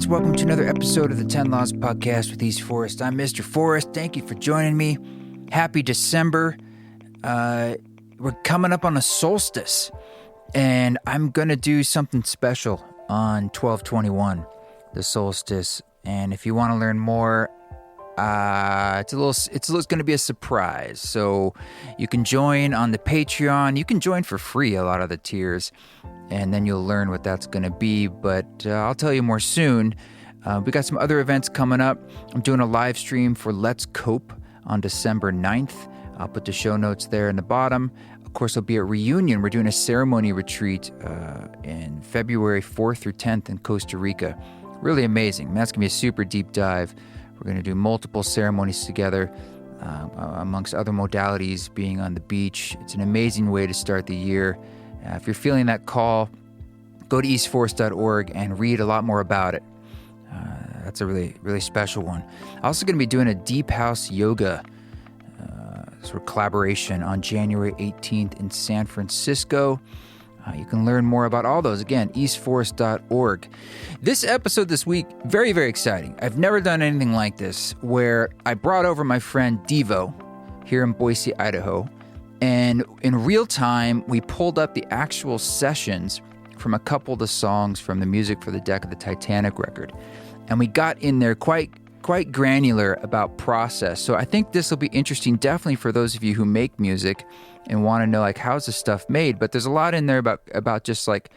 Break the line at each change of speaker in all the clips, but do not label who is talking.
friends. Welcome to another episode of the 10 Laws Podcast with East Forest. I'm Mr. Forrest. Thank you for joining me. Happy December. We're coming up on a solstice, and I'm going to do something special on 12/21, the solstice. And if you want to learn more, it's going to be a surprise. So you can join on the Patreon. You can join for free a lot of the tiers, and then you'll learn what that's going to be. But I'll tell you more soon. We got some other events coming up. I'm doing a live stream for Let's Cope on December 9th. I'll put the show notes there in the bottom. Of course, I'll be at Reunion. We're doing a ceremony retreat in February 4th through 10th in Costa Rica. Really amazing. That's going to be a super deep dive. We're going to do multiple ceremonies together, amongst other modalities, being on the beach. It's an amazing way to start the year. If you're feeling that call, go to eastforest.org and read a lot more about it. That's a really, really special one. I'm also going to be doing a deep house yoga sort of collaboration on January 18th in San Francisco. You can learn more about all those, again, eastforest.org. This episode this week, very, very exciting. I've never done anything like this, where I brought over my friend Deeveaux here in Boise, Idaho, and in real time, we pulled up the actual sessions from a couple of the songs from the music for the deck of the Titanic record. And we got in there quite granular about process. So I think this will be interesting, definitely for those of you who make music and want to know, like, how's this stuff made? But there's a lot in there about just like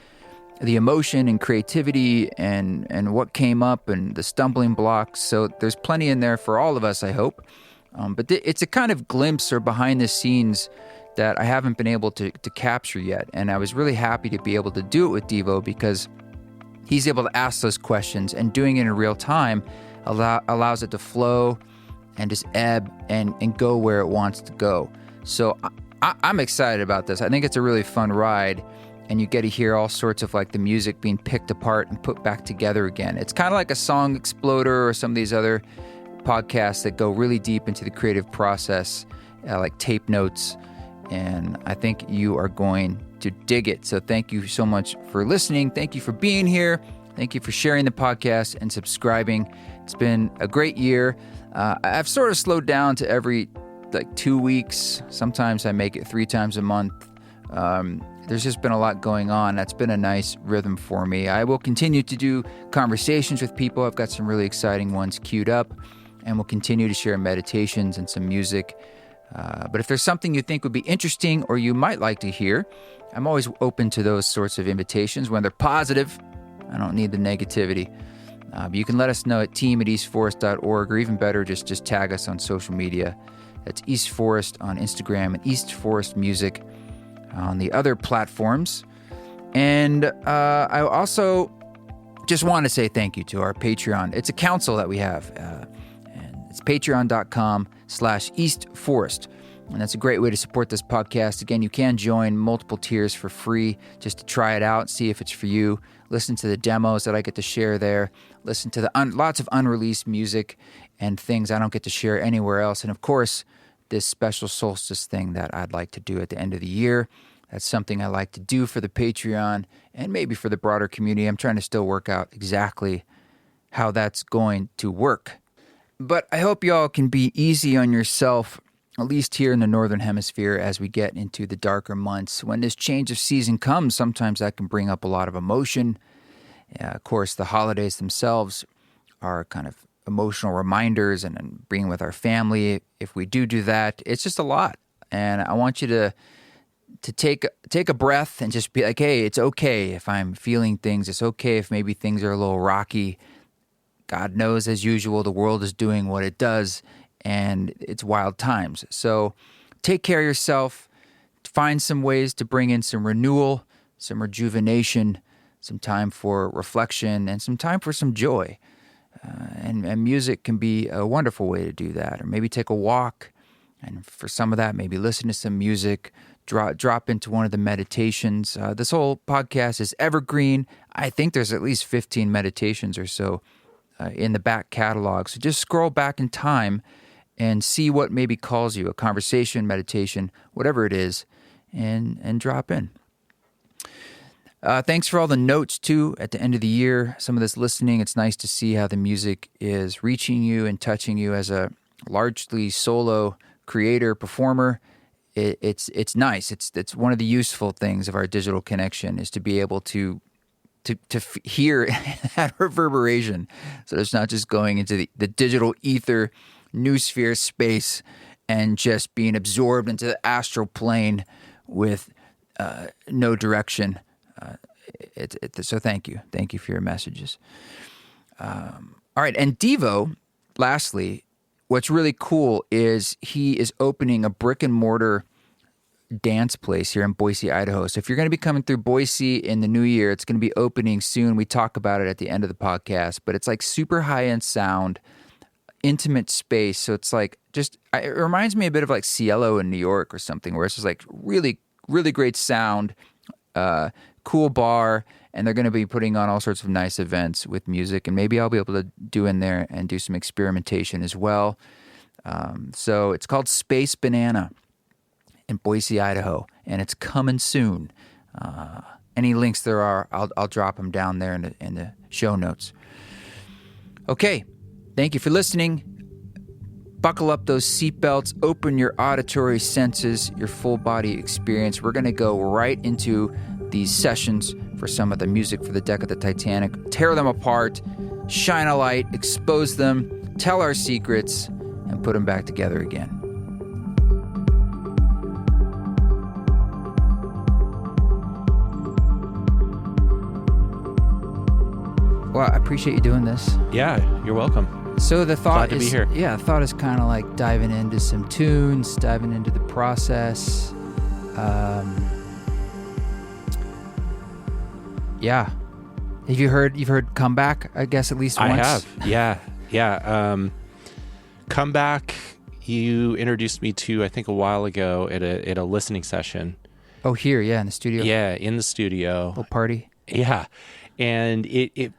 the emotion and creativity and what came up and the stumbling blocks. So there's plenty in there for all of us, I hope. But it's a kind of glimpse or behind the scenes that I haven't been able to capture yet. And I was really happy to be able to do it with Deeveaux because he's able to ask those questions, and doing it in real time allows it to flow and just ebb and go where it wants to go. So I'm excited about this. I think it's a really fun ride, and you get to hear all sorts of like the music being picked apart and put back together again. It's kind of like a Song Exploder or some of these other podcasts that go really deep into the creative process, like tape notes, and I think you are going to dig it. So thank you so much for listening. Thank you for being here. Thank you for sharing the podcast and subscribing. It's been a great year. I've sort of slowed down to every 2 weeks. Sometimes I make it 3 times a month. There's just been a lot going on. That's been a nice rhythm for me. I will continue to do conversations with people. I've got some really exciting ones queued up, and we'll continue to share meditations and some music. But if there's something you think would be interesting or you might like to hear, I'm always open to those sorts of invitations when they're positive. I don't need the negativity. But you can let us know at team@eastforest.org, or even better, just tag us on social media. That's East Forest on Instagram and East Forest Music on the other platforms. And I also just want to say thank you to our Patreon. It's a council that we have. And it's patreon.com/EastForest. And that's a great way to support this podcast. Again, you can join multiple tiers for free just to try it out, see if it's for you. Listen to the demos that I get to share there. Listen to the lots of unreleased music and things I don't get to share anywhere else. And of course, this special solstice thing that I'd like to do at the end of the year. That's something I like to do for the Patreon and maybe for the broader community. I'm trying to still work out exactly how that's going to work. But I hope y'all can be easy on yourself, at least here in the Northern Hemisphere, as we get into the darker months. When this change of season comes, sometimes that can bring up a lot of emotion. Of course, the holidays themselves are kind of emotional reminders, and being with our family, if we do that, it's just a lot. And I want you to take a breath and just be like, hey, it's okay if I'm feeling things. It's okay if maybe things are a little rocky. God knows, as usual, the world is doing what it does, and it's wild times. So take care of yourself. Find some ways to bring in some renewal, some rejuvenation, some time for reflection, and some time for some joy. And music can be a wonderful way to do that. Or maybe take a walk, and for some of that, maybe listen to some music, drop into one of the meditations. This whole podcast is evergreen. I think there's at least 15 meditations or so in the back catalog. So just scroll back in time and see what maybe calls you, a conversation, meditation, whatever it is, and drop in. Thanks for all the notes, too, at the end of the year. Some of this listening, it's nice to see how the music is reaching you and touching you as a largely solo creator, performer. It's nice. It's one of the useful things of our digital connection is to be able to hear that reverberation. So it's not just going into the digital ether, noosphere space and just being absorbed into the astral plane with no direction. So thank you. Thank you for your messages. All right. And Deeveaux, lastly, what's really cool is he is opening a brick and mortar dance place here in Boise, Idaho. So if you're going to be coming through Boise in the new year, it's going to be opening soon. We talk about it at the end of the podcast, but it's like super high-end sound, intimate space. So it's like it reminds me a bit of like Cielo in New York or something, where it's just like really, really great sound, cool bar, and they're going to be putting on all sorts of nice events with music, and maybe I'll be able to do in there and do some experimentation as well. So it's called Space Banana in Boise, Idaho, and it's coming soon. Any links there are, I'll drop them down there in the show notes. Okay, thank you for listening. Buckle up those seatbelts, open your auditory senses, your full body experience. We're going to go right into these sessions for some of the music for the deck of the Titanic, tear them apart, shine a light, expose them, tell our secrets, and put them back together again. Well, I appreciate you doing this.
Yeah, you're welcome.
So the thought
Glad to
is,
be here.
Yeah, the thought is kind of like diving into some tunes, diving into the process. Yeah. You've heard Comeback, I guess, at least once?
I have. Yeah. Comeback, you introduced me to, I think, a while ago at a listening session.
Oh, here, yeah, in the studio.
Yeah, in the studio.
Little party.
Yeah. And it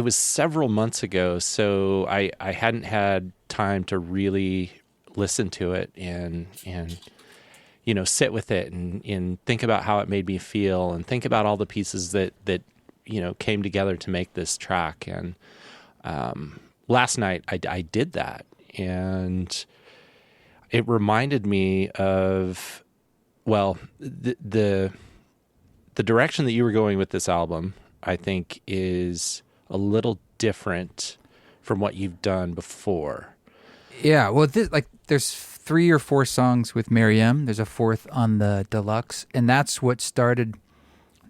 was several months ago, so I hadn't had time to really listen to it and sit with it and think about how it made me feel and think about all the pieces that came together to make this track. And last night I did that, and it reminded me of, well, the direction that you were going with this album, I think, is a little different from what you've done before.
Yeah, well, there's 3 or 4 songs with Mary M. There's a 4th on the deluxe, and that's what started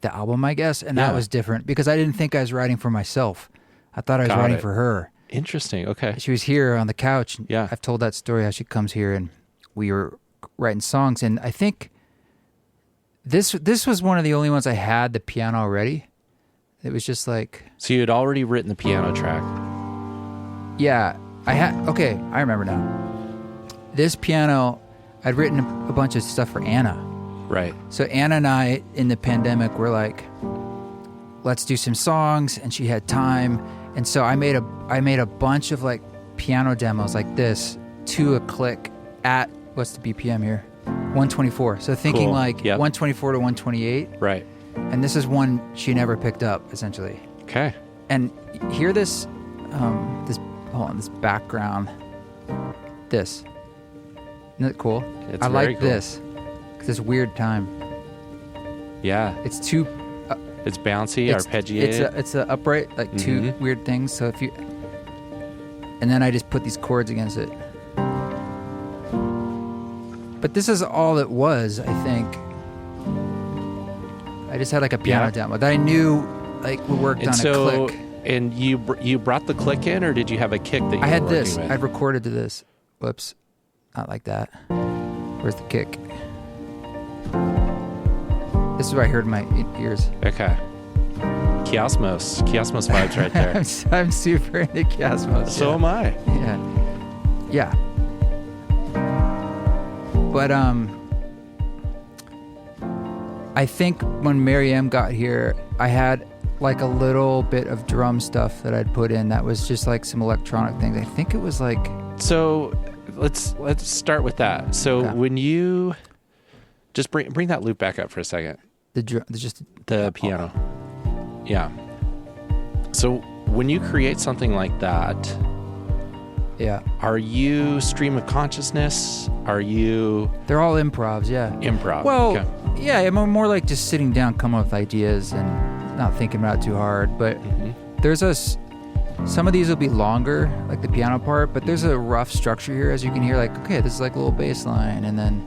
the album, I guess, and that was different because I didn't think I was writing for myself. I thought I was writing for her.
Interesting, okay.
She was here on the couch.
Yeah.
I've told that story, how she comes here, and we were writing songs, and I think this was one of the only ones I had the piano already. It was just like...
So you had already written the piano track.
Yeah. I remember now. This piano, I'd written a bunch of stuff for Anna.
Right.
So Anna and I, in the pandemic, were like, let's do some songs, and she had time. And so I made a bunch of like piano demos like this to a click at, what's the BPM here? 124. So thinking 124 to 128.
Right.
And this is one she never picked up, essentially.
Okay.
And hear this, this background. This. Isn't it cool?
It's
I
very
like
cool.
this. Because it's weird time.
Yeah.
It's too...
it's bouncy, arpeggiated.
It's a upright, like two weird things. So if you... And then I just put these chords against it. But this is all it was, I think. I just had like a piano demo that I knew like we worked on a click.
And you brought the click in, or did you have a kick that you
I had
were
this.
working with?
I'd recorded to this. Whoops. Not like that. Where's the kick? This is what I heard in my ears.
Okay. Chiasmos vibes right there.
I'm super into Chiasmos.
So am I.
Yeah. But I think when Mary M got here, I had like a little bit of drum stuff that I'd put in that was just like some electronic things. I think it was like...
So let's start with that. So when you just bring that loop back up for a second.
The piano.
Yeah. So when you create something like that,
Yeah.
are you stream of consciousness? Are you
They're all improvs, yeah.
improv?
Well,
Okay.
yeah, I'm more like just sitting down, coming up with ideas and not thinking about it too hard. But there's some of these will be longer, like the piano part, but there's a rough structure here, as you can hear, like, okay, this is like a little bass line. And then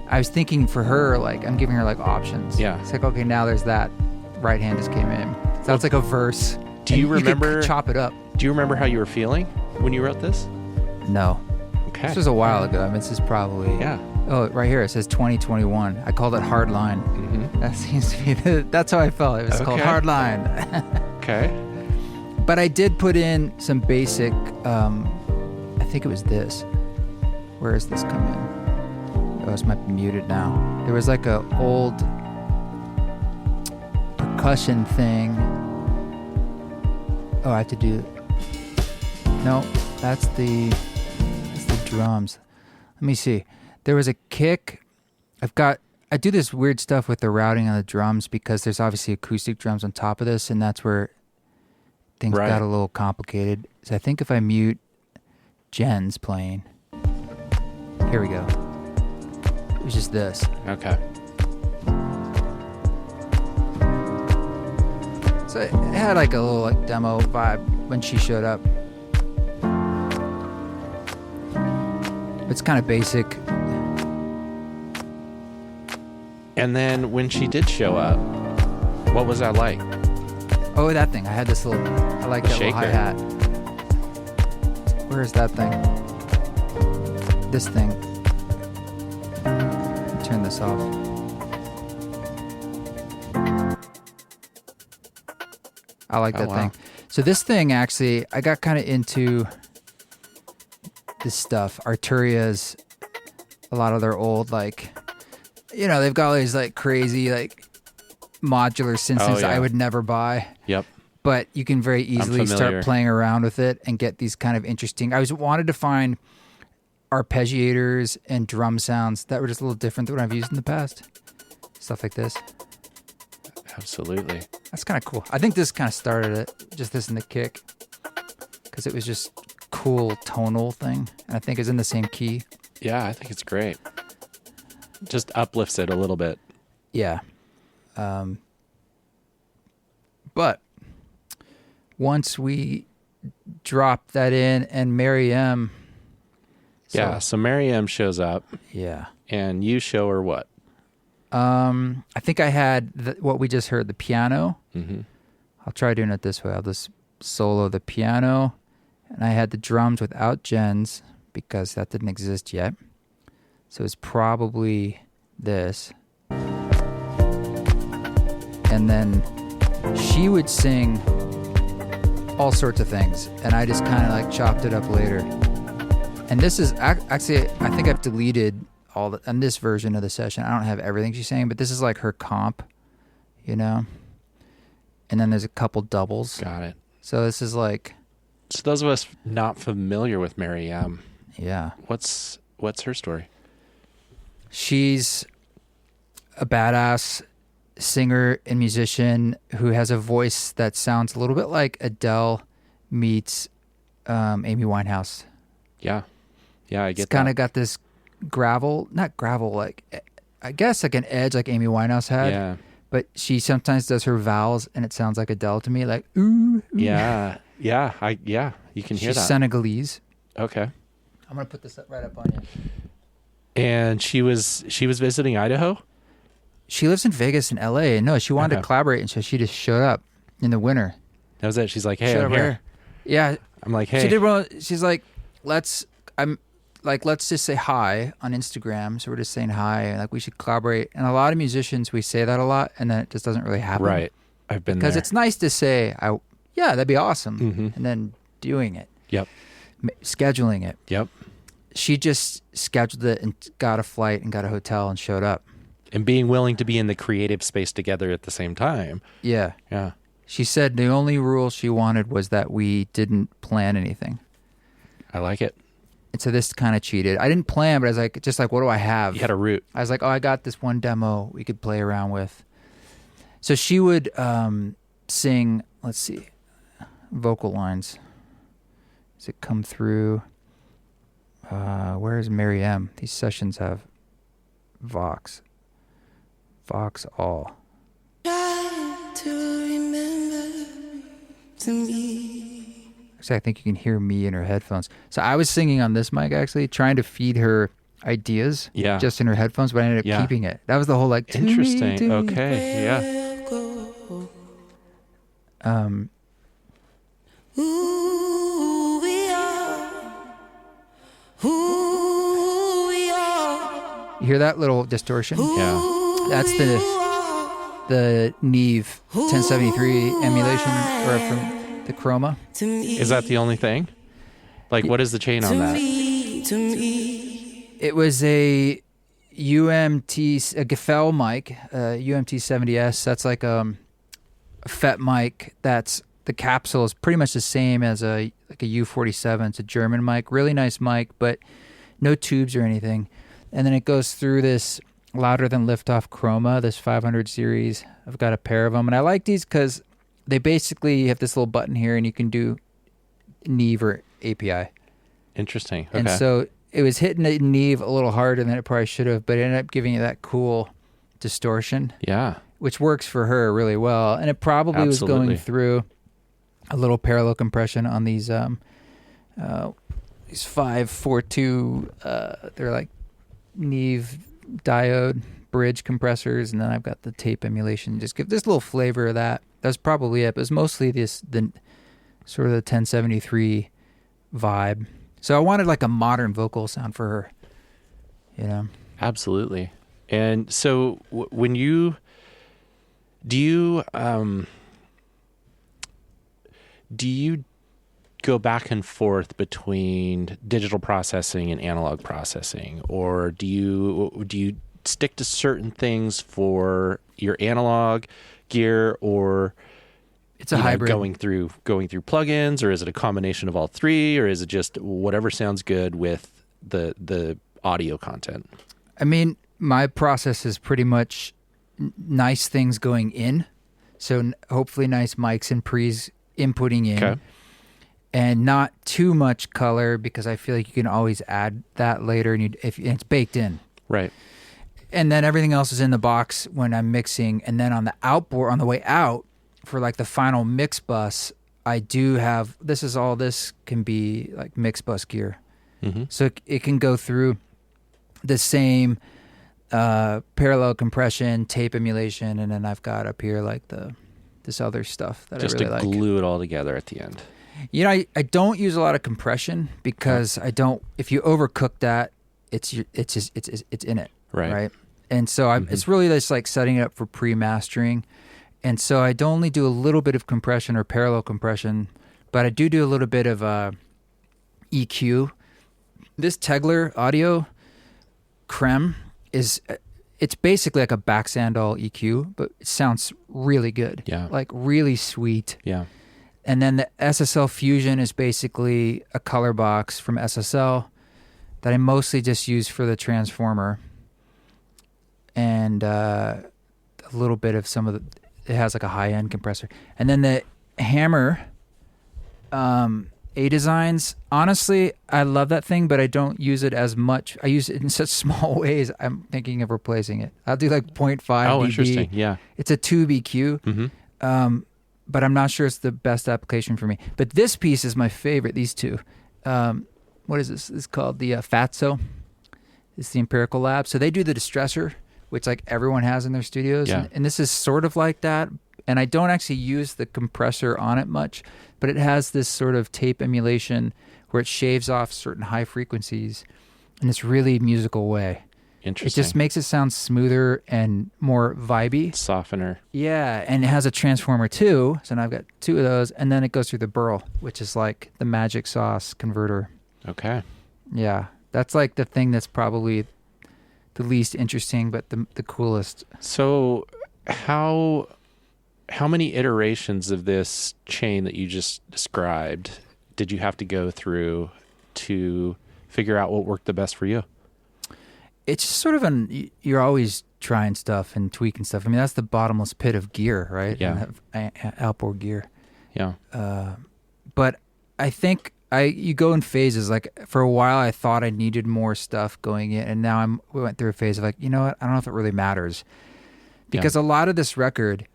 I was thinking for her, like, I'm giving her like options.
Yeah.
It's like, okay, now there's that. Right hand just came in. So that's like a verse.
Do
And
you remember?
could chop it up.
Do you remember how you were feeling when you wrote this?
No.
Okay.
This was a while ago. I mean, this is probably.
Yeah.
Oh, right here it says 2021. I called it Hard Line. That seems to be that's how I felt. It was called
Okay.
Hard Line.
Okay.
But I did put in some basic. I think it was this. Where is this come in? Oh, this might be muted now. There was like a old percussion thing. Oh, I have to do. No, that's the drums. Let me see. There was a kick. I do this weird stuff with the routing on the drums because there's obviously acoustic drums on top of this, and that's where things
Right.
got a little complicated. So I think if I mute Jen's playing, here we go. It was just this.
Okay.
So it had like a little like demo vibe when she showed up. It's kind of basic.
And then when she did show up, what was that like?
Oh, that thing. I had this little. I like
The
that little
shaker.
hi-hat. Where is that thing? This thing. Turn this off. I like that
wow.
thing. So this thing actually, I got kind of into this stuff. Arturia's, a lot of their old like, you know, they've got all these like crazy like modular synths
Oh, yeah.
I would never buy.
Yep.
But you can very easily
familiar.
start playing around with it and get these kind of interesting. I wanted to find arpeggiators and drum sounds that were just a little different than what I've used in the past. Stuff like this.
Absolutely.
That's kind of cool. I think this kind of started it, just this and the kick, because it was just cool tonal thing. And I think it's in the same key.
Yeah, I think it's great. Just uplifts it a little bit.
Yeah. But once we drop that in and Mary M.
Yeah, so Mary M shows up
Yeah.
and you show her what?
I think I had what we just heard, the piano.
Mm-hmm.
I'll try doing it this way. I'll just solo the piano. And I had the drums without Jen's because that didn't exist yet. So it's probably this. And then she would sing all sorts of things. And I just kind of like chopped it up later. And this is actually, I think I've deleted all in this version of the session. I don't have everything she's saying, but this is like her comp, you know? And then there's a couple doubles.
Got it.
So this is like,
So those of us not familiar with Mary M,
yeah.
what's her story?
She's a badass singer and musician who has a voice that sounds a little bit like Adele meets Amy Winehouse.
Yeah. Yeah, I get
It's kind
that.
of got this not gravel, like, I guess like an edge like Amy Winehouse had.
Yeah.
But she sometimes does her vowels and it sounds like Adele to me, like, ooh. Ooh.
Yeah. Yeah. You can hear
She's
that.
Senegalese.
Okay.
I'm going to put this right up on you.
And she was visiting Idaho?
She lives in Vegas and LA. No, she wanted to
Okay.
collaborate, and so she just showed up in the winter.
That was it. She's like, hey,
Showed
I'm
up
here.
Yeah.
I'm like, hey.
She did well. She's like, let's just say hi on Instagram. So we're just saying hi, and like we should collaborate. And a lot of musicians, we say that a lot, and then it just doesn't really happen.
Right. I've been
Because
there.
it's nice to say, yeah, that'd be awesome.
Mhm.
And then doing it.
Yep.
Scheduling it.
Yep.
She just scheduled it and got a flight and got a hotel and showed up.
And being willing to be in the creative space together at the same time.
Yeah.
Yeah.
She said the only rule she wanted was that we didn't plan anything.
I like it.
And so this kind of cheated. I didn't plan, but I was like, just like, what do I have?
You had a route.
I was like, oh, I got this one demo we could play around with. So she would sing, let's see, vocal lines. Does it come through? Where is Mary M? These sessions have Vox all.
Try to remember to me.
Actually, I think you can hear me in her headphones. So I was singing on this mic, actually, trying to feed her ideas just in her headphones, but I ended up keeping it. That was the whole like,
interesting.
To me.
Okay, yeah.
Who we are, who we are.
You hear that little distortion?
Yeah.
That's the Neve 1073 emulation or from the Chroma.
Is that the only thing? Like, what is the chain on that?
It was a UMT, a Gefell mic, UMT 70S. That's like a FET mic. That's the capsule is pretty much the same as a U47. It's a German mic, really nice mic, but no tubes or anything. And then it goes through this louder than liftoff Chroma, this 500 series. I've got a pair of them, and I like these because they basically have this little button here, and you can do Neve or API.
Interesting. Okay.
And so it was hitting Neve a little harder than it probably should have, but it ended up giving you that cool distortion.
Yeah.
Which works for her really well. And it probably was going through a little parallel compression on these 542, they're like Neve diode bridge compressors, and then I've got the tape emulation. Just give this little flavor of that. That's probably it. But it's mostly the sort of the 1073 vibe. So I wanted like a modern vocal sound for her, you know.
Absolutely. And so when you do you go back and forth between digital processing and analog processing, or do you stick to certain things for your analog gear, or
it's a hybrid,
going through plugins, or is it a combination of all three, or is it just whatever sounds good with the audio content?
I mean, my process is pretty much nice things going in, so hopefully nice mics and pre's inputting in.
Okay.
And not too much color, because I feel like you can always add that later, and it's baked in.
Right.
And then everything else is in the box when I'm mixing. And then on the way out, for like the final mix bus, I do have, this can be like mix bus gear.
Mm-hmm.
So it can go through the same parallel compression, tape emulation, and then I've got up here like this other stuff that
just
I really like.
Just to glue it all together at the end.
You know, I don't use a lot of compression because I don't. If you overcook that, it's in it, right? And so it's really just like setting it up for pre-mastering. And so I don't only do a little bit of compression or parallel compression, but I do a little bit of EQ. This Tegler Audio Creme it's basically like a Baxandall EQ, but it sounds really good.
Yeah,
like really sweet.
Yeah.
And then the SSL Fusion is basically a color box from SSL that I mostly just use for the transformer. And a little bit of it has like a high-end compressor. And then the Hammer A-Designs, honestly, I love that thing, but I don't use it as much. I use it in such small ways, I'm thinking of replacing it. I'll do like 0.5 dB.
Oh, interesting, yeah.
It's a tube EQ.
Mm-hmm.
But I'm not sure it's the best application for me. But this piece is my favorite, these two. What is this? It's called the Fatso. It's the Empirical Lab. So they do the distressor, which like everyone has in their studios.
Yeah.
And this is sort of like that. And I don't actually use the compressor on it much, but it has this sort of tape emulation where it shaves off certain high frequencies in this really musical way.
Interesting.
It just makes it sound smoother and more vibey.
Softener.
Yeah, and it has a transformer too, so now I've got two of those, and then it goes through the Burl, which is like the magic sauce converter.
Okay.
Yeah, that's like the thing that's probably the least interesting, but the coolest.
So how many iterations of this chain that you just described did you have to go through to figure out what worked the best for you?
It's sort of you're always trying stuff and tweaking stuff. I mean, that's the bottomless pit of gear, right?
Yeah.
Outboard gear.
Yeah.
But I think you go in phases. Like for a while, I thought I needed more stuff going in, and now we went through a phase of like, you know what? I don't know if it really matters, because a lot of this record,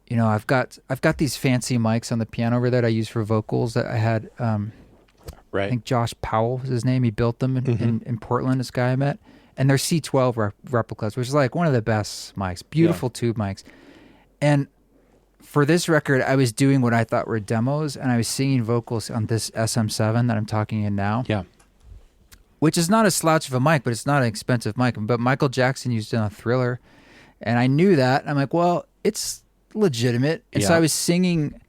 you know, I've got these fancy mics on the piano over there that I use for vocals that I had.
Right.
I think Josh Powell was his name. He built them in Portland. This guy I met, and they're C12 replicas, which is like one of the best mics. Beautiful tube mics, and for this record, I was doing what I thought were demos, and I was singing vocals on this SM7 that I'm talking in now.
Yeah.
Which is not a slouch of a mic, but it's not an expensive mic. But Michael Jackson used it on Thriller, and I knew that. I'm like, well, it's legitimate. And so I was singing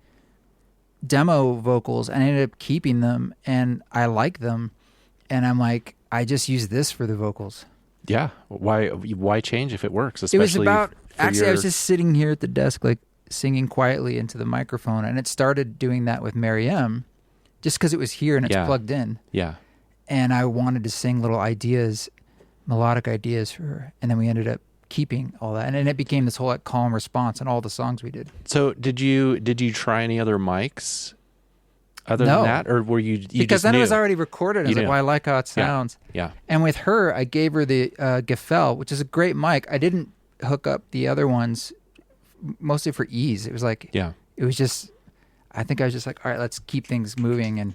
demo vocals, and I ended up keeping them, and I like them. And I'm like, I just use this for the vocals.
Yeah. Why change if it works? Especially
it was about, actually, I was just sitting here at the desk, like, singing quietly into the microphone, and it started doing that with Mary M, just because it was here and it's plugged in.
Yeah.
And I wanted to sing little ideas, melodic ideas for her, and then we ended up keeping all that, and then it became this whole like calm response on all the songs we did.
So did you try any other mics other than that, or were you
because
just
then
knew?
it was already recorded. I was like, well, I like how it sounds.
Yeah.
And with her, I gave her the Gefell, which is a great mic. I didn't hook up the other ones, mostly for ease. It was like, it was just, I think I was just like, all right, let's keep things moving and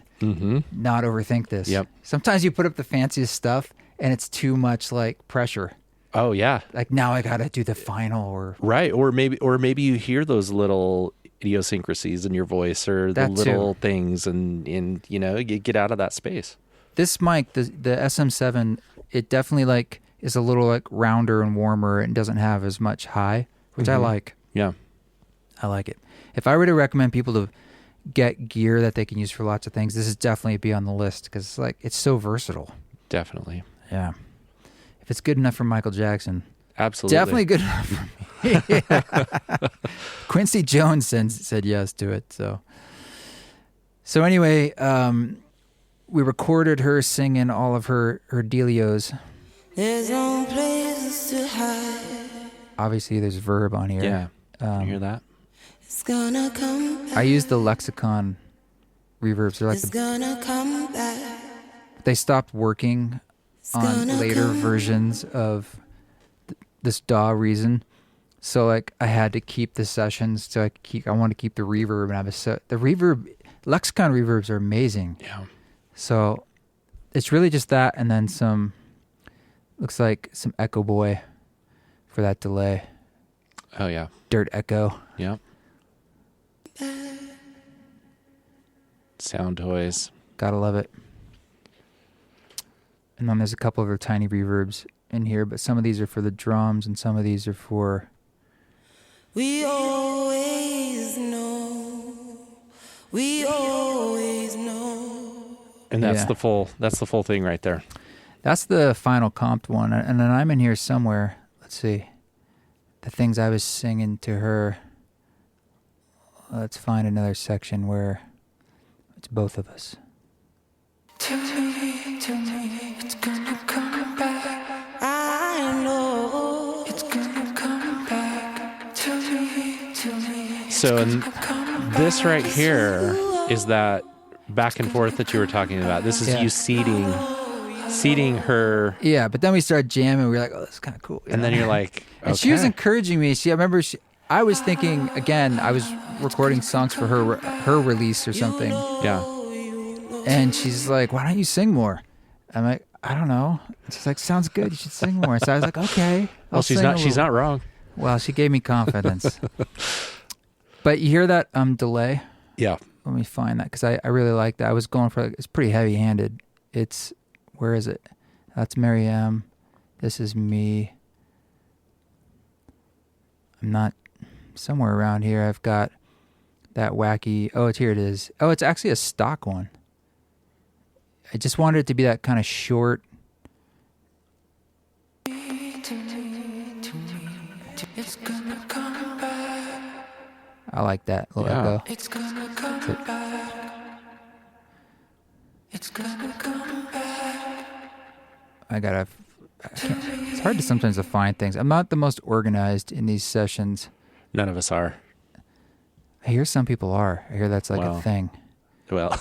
not overthink this. Yep. Sometimes you put up the fanciest stuff and it's too much like pressure.
Oh yeah.
Like now I got to do the final or
maybe you hear those little idiosyncrasies in your voice or the little things and you know, you get out of that space.
This mic, the SM7, it definitely like is a little like rounder and warmer and doesn't have as much high, which I like.
Yeah.
I like it. If I were to recommend people to get gear that they can use for lots of things, this is definitely be on the list because like it's so versatile.
Definitely.
Yeah. If it's good enough for Michael Jackson,
absolutely,
definitely good enough for me. Yeah. Quincy Jones said yes to it. So anyway, we recorded her singing all of her dealios.
There's no place to hide.
Obviously, there's verb on here.
Yeah. You hear that?
It's gonna come back.
I use the Lexicon reverbs. They're like
it's gonna come back.
They stopped working on later versions of this DAW Reason. So like I had to keep the sessions. So I want to keep the reverb and have the reverb. Lexicon reverbs are amazing.
Yeah.
So it's really just that, and then some. Looks like some Echo Boy for that delay.
Oh yeah.
Dirt Echo.
Yeah. Sound toys.
Gotta love it. And then there's a couple of her tiny reverbs in here, but some of these are for the drums and some of these are for...
We always know. We always know.
And that's the full thing right there.
That's the final comped one. And then I'm in here somewhere. Let's see. The things I was singing to her. Let's find another section where it's both of us.
To me, it's gonna come back. I know it's gonna come back. To me.
So this right here is that back and forth that you were talking about. This is you seating her.
Yeah, but then we started jamming. We were like, oh, this is kind of cool.
And then you're like, okay.
And she was encouraging me. I remember I was thinking, again, I was recording songs for her release or something.
Yeah.
And she's like, why don't you sing more? I'm like, I don't know. She's like, sounds good. You should sing more. So I was like, okay.
She's not wrong.
Well, she gave me confidence. But you hear that delay?
Yeah.
Let me find that because I really like that. I was going for it's pretty heavy-handed. It's where is it? That's Mary M. This is me. I'm not somewhere around here. I've got that wacky. Oh, here it is. Oh, it's actually a stock one. I just wanted it to be that kind of short. I like that little echo.
It's gonna come back. It's gonna come back.
I gotta. It's hard to sometimes to find things. I'm not the most organized in these sessions.
None of us are.
I hear some people are. I hear that's like a thing.
Well,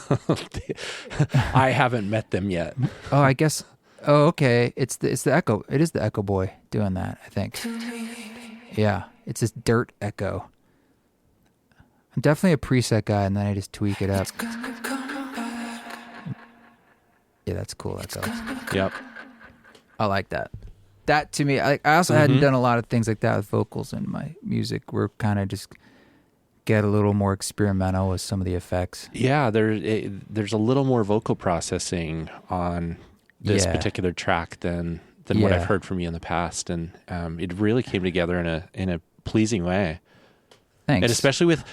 I haven't met them yet.
Oh, I guess. Oh, okay. It's the echo. It is the echo boy doing that, I think. Yeah, it's this dirt echo. I'm definitely a preset guy, and then I just tweak it up. Yeah, that's cool echo.
Yep.
I like that. That to me, I also hadn't done a lot of things like that with vocals in my music. We're kind of just get a little more experimental with some of the effects.
Yeah, there's a little more vocal processing on this particular track than what I've heard from you in the past, and it really came together in a pleasing way.
Thanks.
And especially with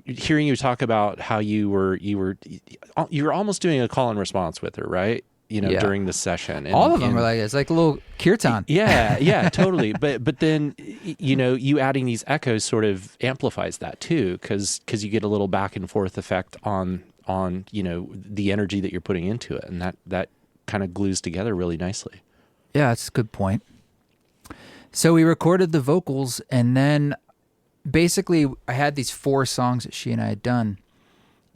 hearing you talk about how you were almost doing a call and response with her, right? During the session. And,
all of them were like, it's like a little kirtan.
Yeah, totally. But then, you adding these echoes sort of amplifies that too, because you get a little back and forth effect on the energy that you're putting into it, and that kind of glues together really nicely.
Yeah, that's a good point. So we recorded the vocals, and then basically I had these 4 songs that she and I had done.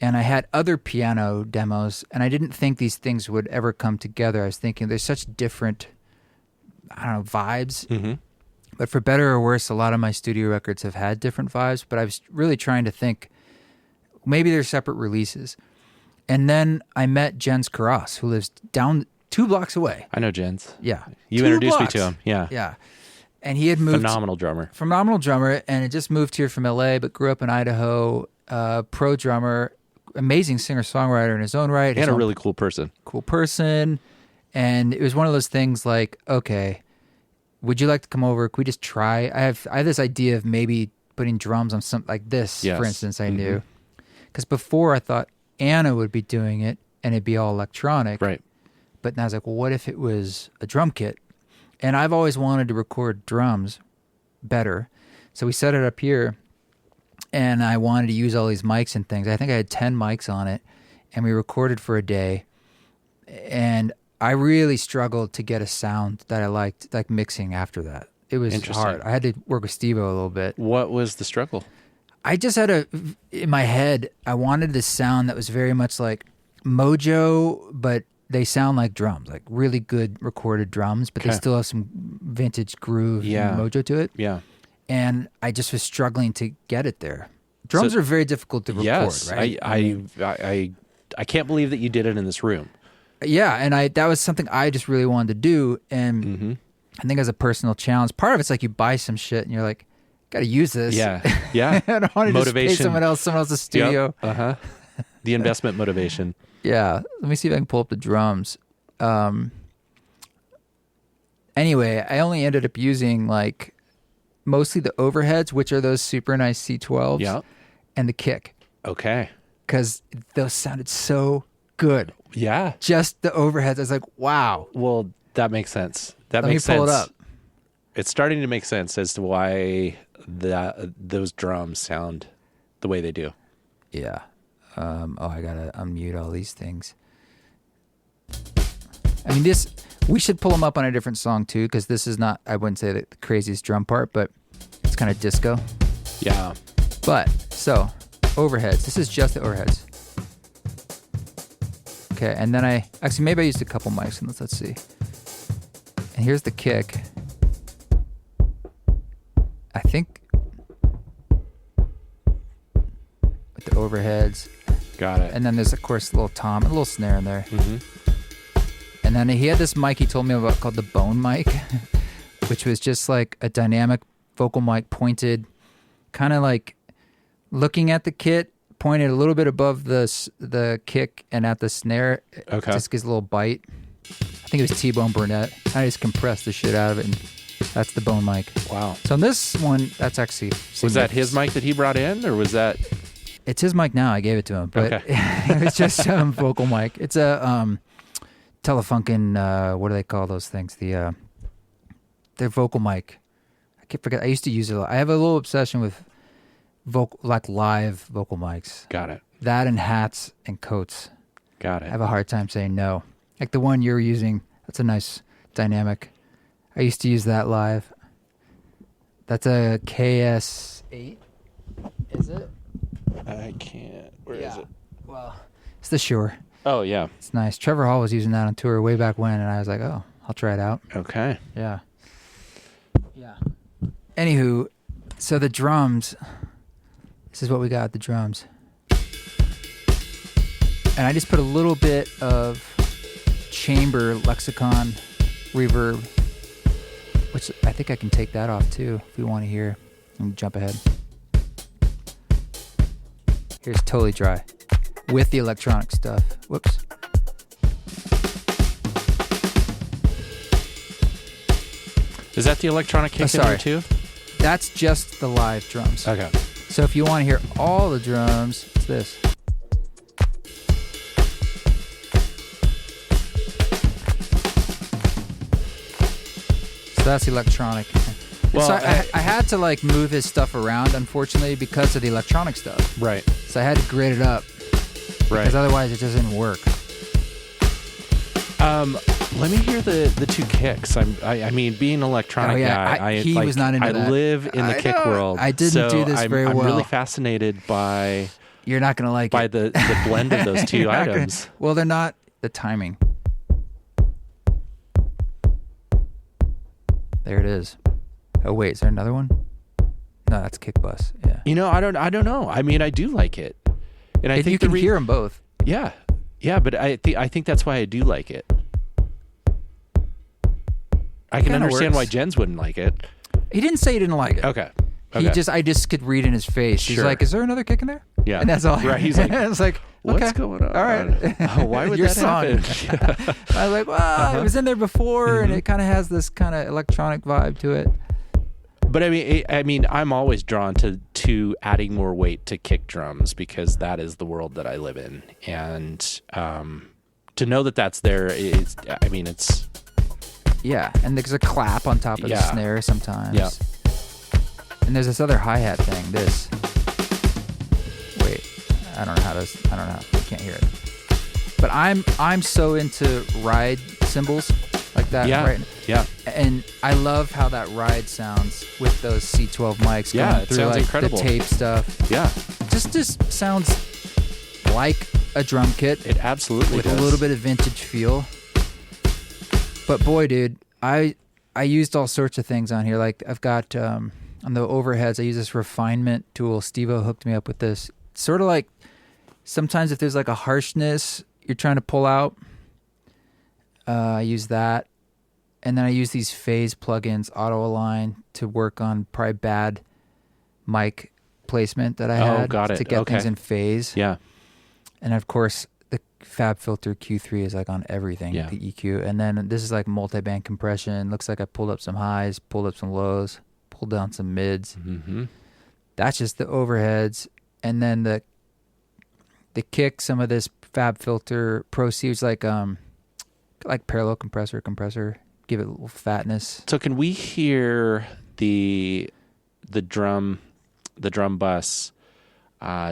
And I had other piano demos, and I didn't think these things would ever come together. I was thinking there's such different, vibes. Mm-hmm. But for better or worse, a lot of my studio records have had different vibes, but I was really trying to think, maybe they're separate releases. And then I met Jens Karras, who lives down 2 blocks away.
I know Jens.
Yeah.
You introduced me to him. Yeah.
Yeah. And he had moved.
Phenomenal drummer, and had just moved here from LA, but grew up in Idaho, pro drummer, amazing singer-songwriter in his own right. And a really cool person.
And it was one of those things like, okay, would you like to come over? Could we just try? I have this idea of maybe putting drums on something like this, for instance, I knew. Because before I thought Anna would be doing it and it'd be all electronic.
Right.
But now I was like, well, what if it was a drum kit? And I've always wanted to record drums better. So we set it up here. And I wanted to use all these mics and things. I think I had 10 mics on it, and we recorded for a day. And I really struggled to get a sound that I liked, like mixing after that. It was hard. I had to work with Steve-O a little bit.
What was the struggle?
I just had in my head, I wanted this sound that was very much like Mojo, but they sound like drums, like really good recorded drums, but they still have some vintage groove and Mojo to it.
Yeah.
And I just was struggling to get it there. Drums are very difficult to record, right?
I can't believe that you did it in this room.
Yeah, and that was something I just really wanted to do. And I think as a personal challenge, part of it's like you buy some shit and you're like, got to use this.
Yeah.
I don't want to just pay someone else's studio.
Yep. The investment motivation.
Yeah. Let me see if I can pull up the drums. Anyway, I only ended up using like mostly the overheads, which are those super nice C12s, and the kick.
Okay.
Because those sounded so good.
Yeah.
Just the overheads. I was like, wow.
Well, that makes sense.
Let me pull it up.
It's starting to make sense as to why those drums sound the way they do.
Yeah. I gotta unmute all these things. I mean, we should pull them up on a different song too, because this is not, I wouldn't say the craziest drum part, but it's kind of disco.
Yeah.
But, so, overheads. This is just the overheads. Okay, and then maybe I used a couple mics, and let's see. And here's the kick. I think with the overheads.
Got it.
And then there's, of course, a little tom, a little snare in there.
Mm-hmm.
And then he had this mic he told me about called the Bone mic, which was just like a dynamic vocal mic pointed, kind of like looking at the kit, pointed a little bit above the kick and at the snare.
Okay.
Just gives a little bite. I think it was T-Bone Burnett. I just compressed the shit out of it, and that's the Bone mic.
Wow.
So in this one, that's actually...
Was that his mic that he brought in, or was that...
It's his mic now. I gave it to him, but it was just some vocal mic. It's a Telefunken. What do they call those things? Their vocal mic. I can't forget. I used to use it a lot. I have a little obsession with live vocal mics.
Got it.
That and hats and coats.
Got it.
I have a hard time saying no. Like the one you're using. That's a nice dynamic. I used to use that live. That's a KS8. Is it?
I can't. Where is it?
Well, it's the Shure.
Oh, yeah.
It's nice. Trevor Hall was using that on tour way back when, and I was like, oh, I'll try it out.
Okay.
Yeah. Yeah. Anywho, so the drums, this is what we got at the drums. And I just put a little bit of chamber lexicon reverb, which I think I can take that off too if we want to hear. And jump ahead. Here's totally dry with the electronic stuff. Whoops.
Is that the electronic kick in there too?
That's just the live drums.
Okay.
So if you want to hear all the drums, it's this. So that's electronic.
Well,
so I had to like move his stuff around, unfortunately, because of the electronic stuff.
Right.
So I had to grid it up.
Right.
Because otherwise it doesn't work.
Let me hear the two kicks. I mean, being an electronic guy,
he was not into that.
I live in the kick world.
I didn't do this very well.
I'm really fascinated by.
You're not gonna like
by
it.
the blend of those two items.
Well, they're not the timing. There it is. Oh wait, is there another one? No, that's kick bus. Yeah.
You know, I don't know. I mean, I do like it, and I think
you can hear them both.
Yeah, yeah, but I think that's why I do like it. I can understand why Jens wouldn't like it.
He didn't say he didn't like it.
Okay.
I just could read in his face. He's like, "Is there another kick in there?"
Yeah,
and that's all.
Right. He's like,
"It's like,
what's going on?
All right,
why would
your
that
song.
happen?"
I was like, "Well, it was in there before, and it kind of has this kind of electronic vibe to it."
But I mean, I'm always drawn to adding more weight to kick drums because that is the world that I live in, and to know that that's there, it's.
Yeah, and there's a clap on top of the snare sometimes.
Yeah.
And there's this other hi-hat thing, this. Wait, I don't know, I can't hear it. But I'm so into ride cymbals like that.
Yeah,
right?
yeah.
And I love how that ride sounds with those C12 mics going through
sounds
like
incredible.
the tape stuff.
Yeah.
Just sounds like a drum kit.
It absolutely
with
does.
a little bit of vintage feel. But boy, dude, I used all sorts of things on here. Like I've got on the overheads, I use this refinement tool. Steve-O hooked me up with this. Sort of like sometimes if there's like a harshness you're trying to pull out, I use that. And then I use these phase plugins, auto align, to work on probably bad mic placement that I had to get things in phase.
Yeah.
And of course, the FabFilter Q3 is like on everything, the EQ. And then this is like multi-band compression. Looks like I pulled up some highs, pulled up some lows, pulled down some mids.
Mm-hmm.
That's just the overheads. And then the kick, some of this FabFilter proceeds like parallel compressor, give it a little fatness.
So can we hear the drum bus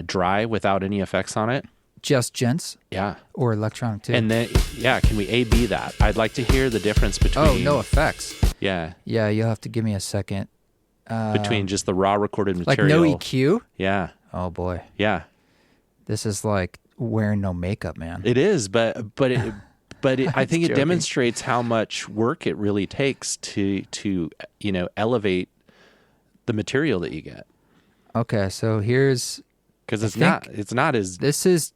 dry without any effects on it?
Just gents?
Yeah.
Or electronic too.
And then, can we A/B that? I'd like to hear the difference between...
Oh, no effects.
Yeah.
Yeah, you'll have to give me a second.
Between just the raw recorded
like
material.
no EQ?
Yeah.
Oh, boy.
Yeah.
This is like wearing no makeup, man.
It is, but I think it demonstrates how much work it really takes to elevate the material that you get.
Okay, so here's...
Because it's not as...
This is...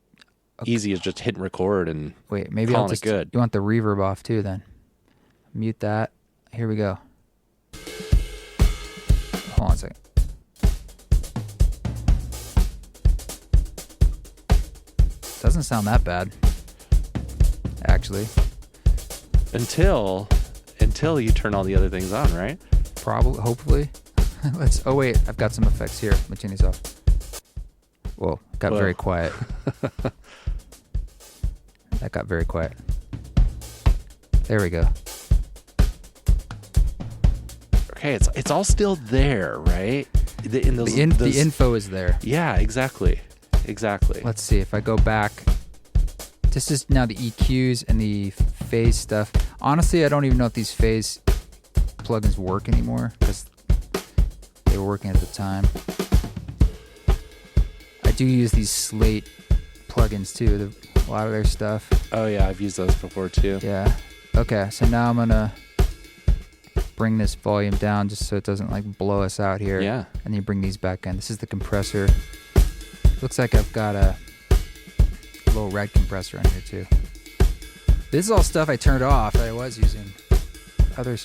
easy as just hit and record and
wait, maybe I'll just...
good.
You want the reverb off too then. Mute that. Here we go. Hold on a second. Doesn't sound that bad. Actually.
Until you turn all the other things on, right?
Probably, hopefully. Oh wait, I've got some effects here. Let me turn these off. Whoa, got very quiet. That got very quiet. There we go.
Okay, it's all still there, right? The
info is there.
Yeah, exactly.
Let's see if I go back. This is now the EQs and the phase stuff. Honestly, I don't even know if these phase plugins work anymore because they were working at the time. I do use these Slate plugins too, a lot of their stuff.
Oh yeah, I've used those before too.
Yeah. Okay, so now I'm gonna bring this volume down just so it doesn't like blow us out here.
Yeah.
And then you bring these back in. This is the compressor. Looks like I've got a little red compressor on here too. This is all stuff I turned off that I was using. Others.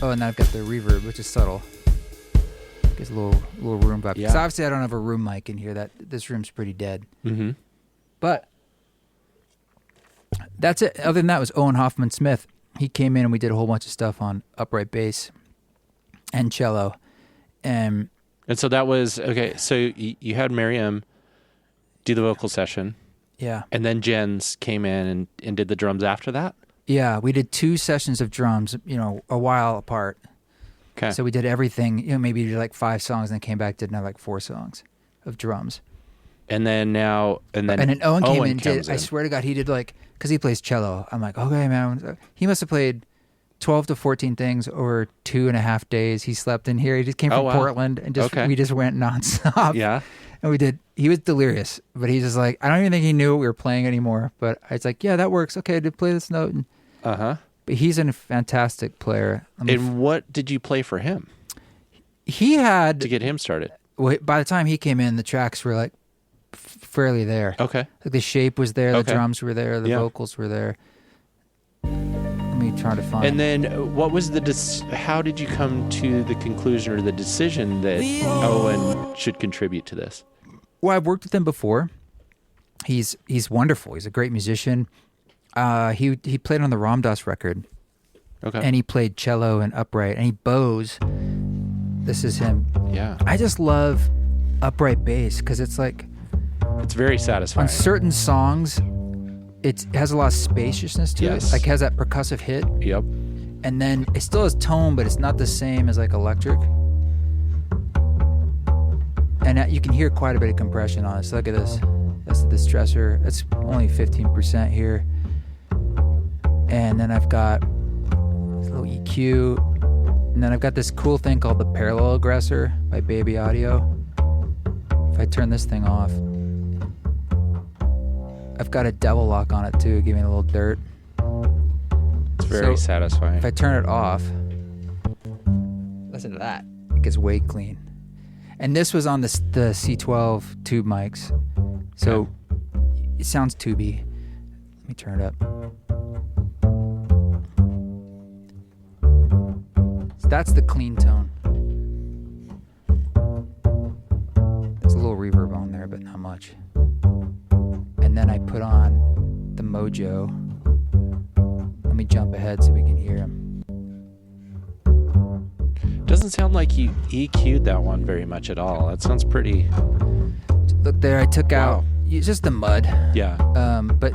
Oh, and then I've got the reverb, which is subtle. Gives a little room vibe. Because obviously I don't have a room mic in here. This room's pretty dead.
Mm-hmm.
But that's it. Other than that, it was Owen Hoffman-Smith. He came in and we did a whole bunch of stuff on upright bass and cello. And
so that was, okay, so you had Miriam do the vocal session.
Yeah.
And then Jens came in and did the drums after that?
Yeah, we did 2 sessions of drums, a while apart.
Okay.
So we did everything, maybe did like 5 songs and then came back, did another like 4 songs of drums.
And then
Owen came in,
comes
I swear to God, he did because he plays cello. I'm like, okay, man. He must have played 12 to 14 things over 2.5 days. He slept in here. He just came from Portland and we just went nonstop.
Yeah.
And he was delirious, but he's just like, I don't even think he knew what we were playing anymore. But it's like, yeah, that works. Okay, to play this note.
Uh-huh.
But he's a fantastic player.
And what did you play for him?
He had...
To get him started?
By the time he came in, the tracks were like fairly there.
Okay.
Like the shape was there, the drums were there, the vocals were there. Let me try to find...
And then what was how did you come to the conclusion or the decision that Owen should contribute to this?
Well, I've worked with him before. He's wonderful. He's a great musician. He played on the Ram Dass record.
Okay.
And he played cello and upright. And he bows. This is him.
Yeah.
I just love upright bass because it's like...
It's very satisfying.
On certain songs, it has a lot of spaciousness to it. Like, it has that percussive hit.
Yep.
And then it still has tone, but it's not the same as like electric. And you can hear quite a bit of compression on it. So look at this. That's the stressor. That's only 15% here. And then I've got a little EQ. And then I've got this cool thing called the Parallel Aggressor by Baby Audio. If I turn this thing off, I've got a double lock on it too, giving it a little dirt.
It's very satisfying.
If I turn it off, listen to that. It gets way clean. And this was on the C12 tube mics. So it sounds tubey. Let me turn it up. So that's the clean tone. There's a little reverb on there, but not much. And then I put on the Mojo. Let me jump ahead so we can hear him.
Doesn't sound like you EQ'd that one very much at all. That sounds pretty...
Look there, I took out... It's just the mud.
Yeah.
But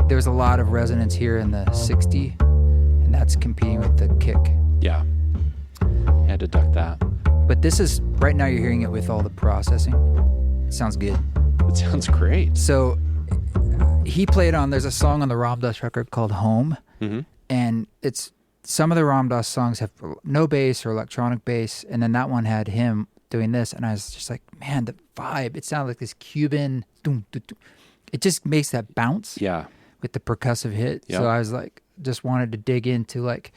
there's a lot of resonance here in the 60, and that's competing with the kick.
Yeah. You had to duck that.
But this is... Right now you're hearing it with all the processing. It sounds good.
It sounds great.
So he played on... There's a song on the Ram Dass record called Home, and it's... Some of the Ram Dass songs have no bass or electronic bass, and then that one had him doing this, and I was just like, man, the vibe, it sounded like this Cuban, doom, doom, doom. It just makes that bounce with the percussive hit. So I was like, just wanted to dig into like,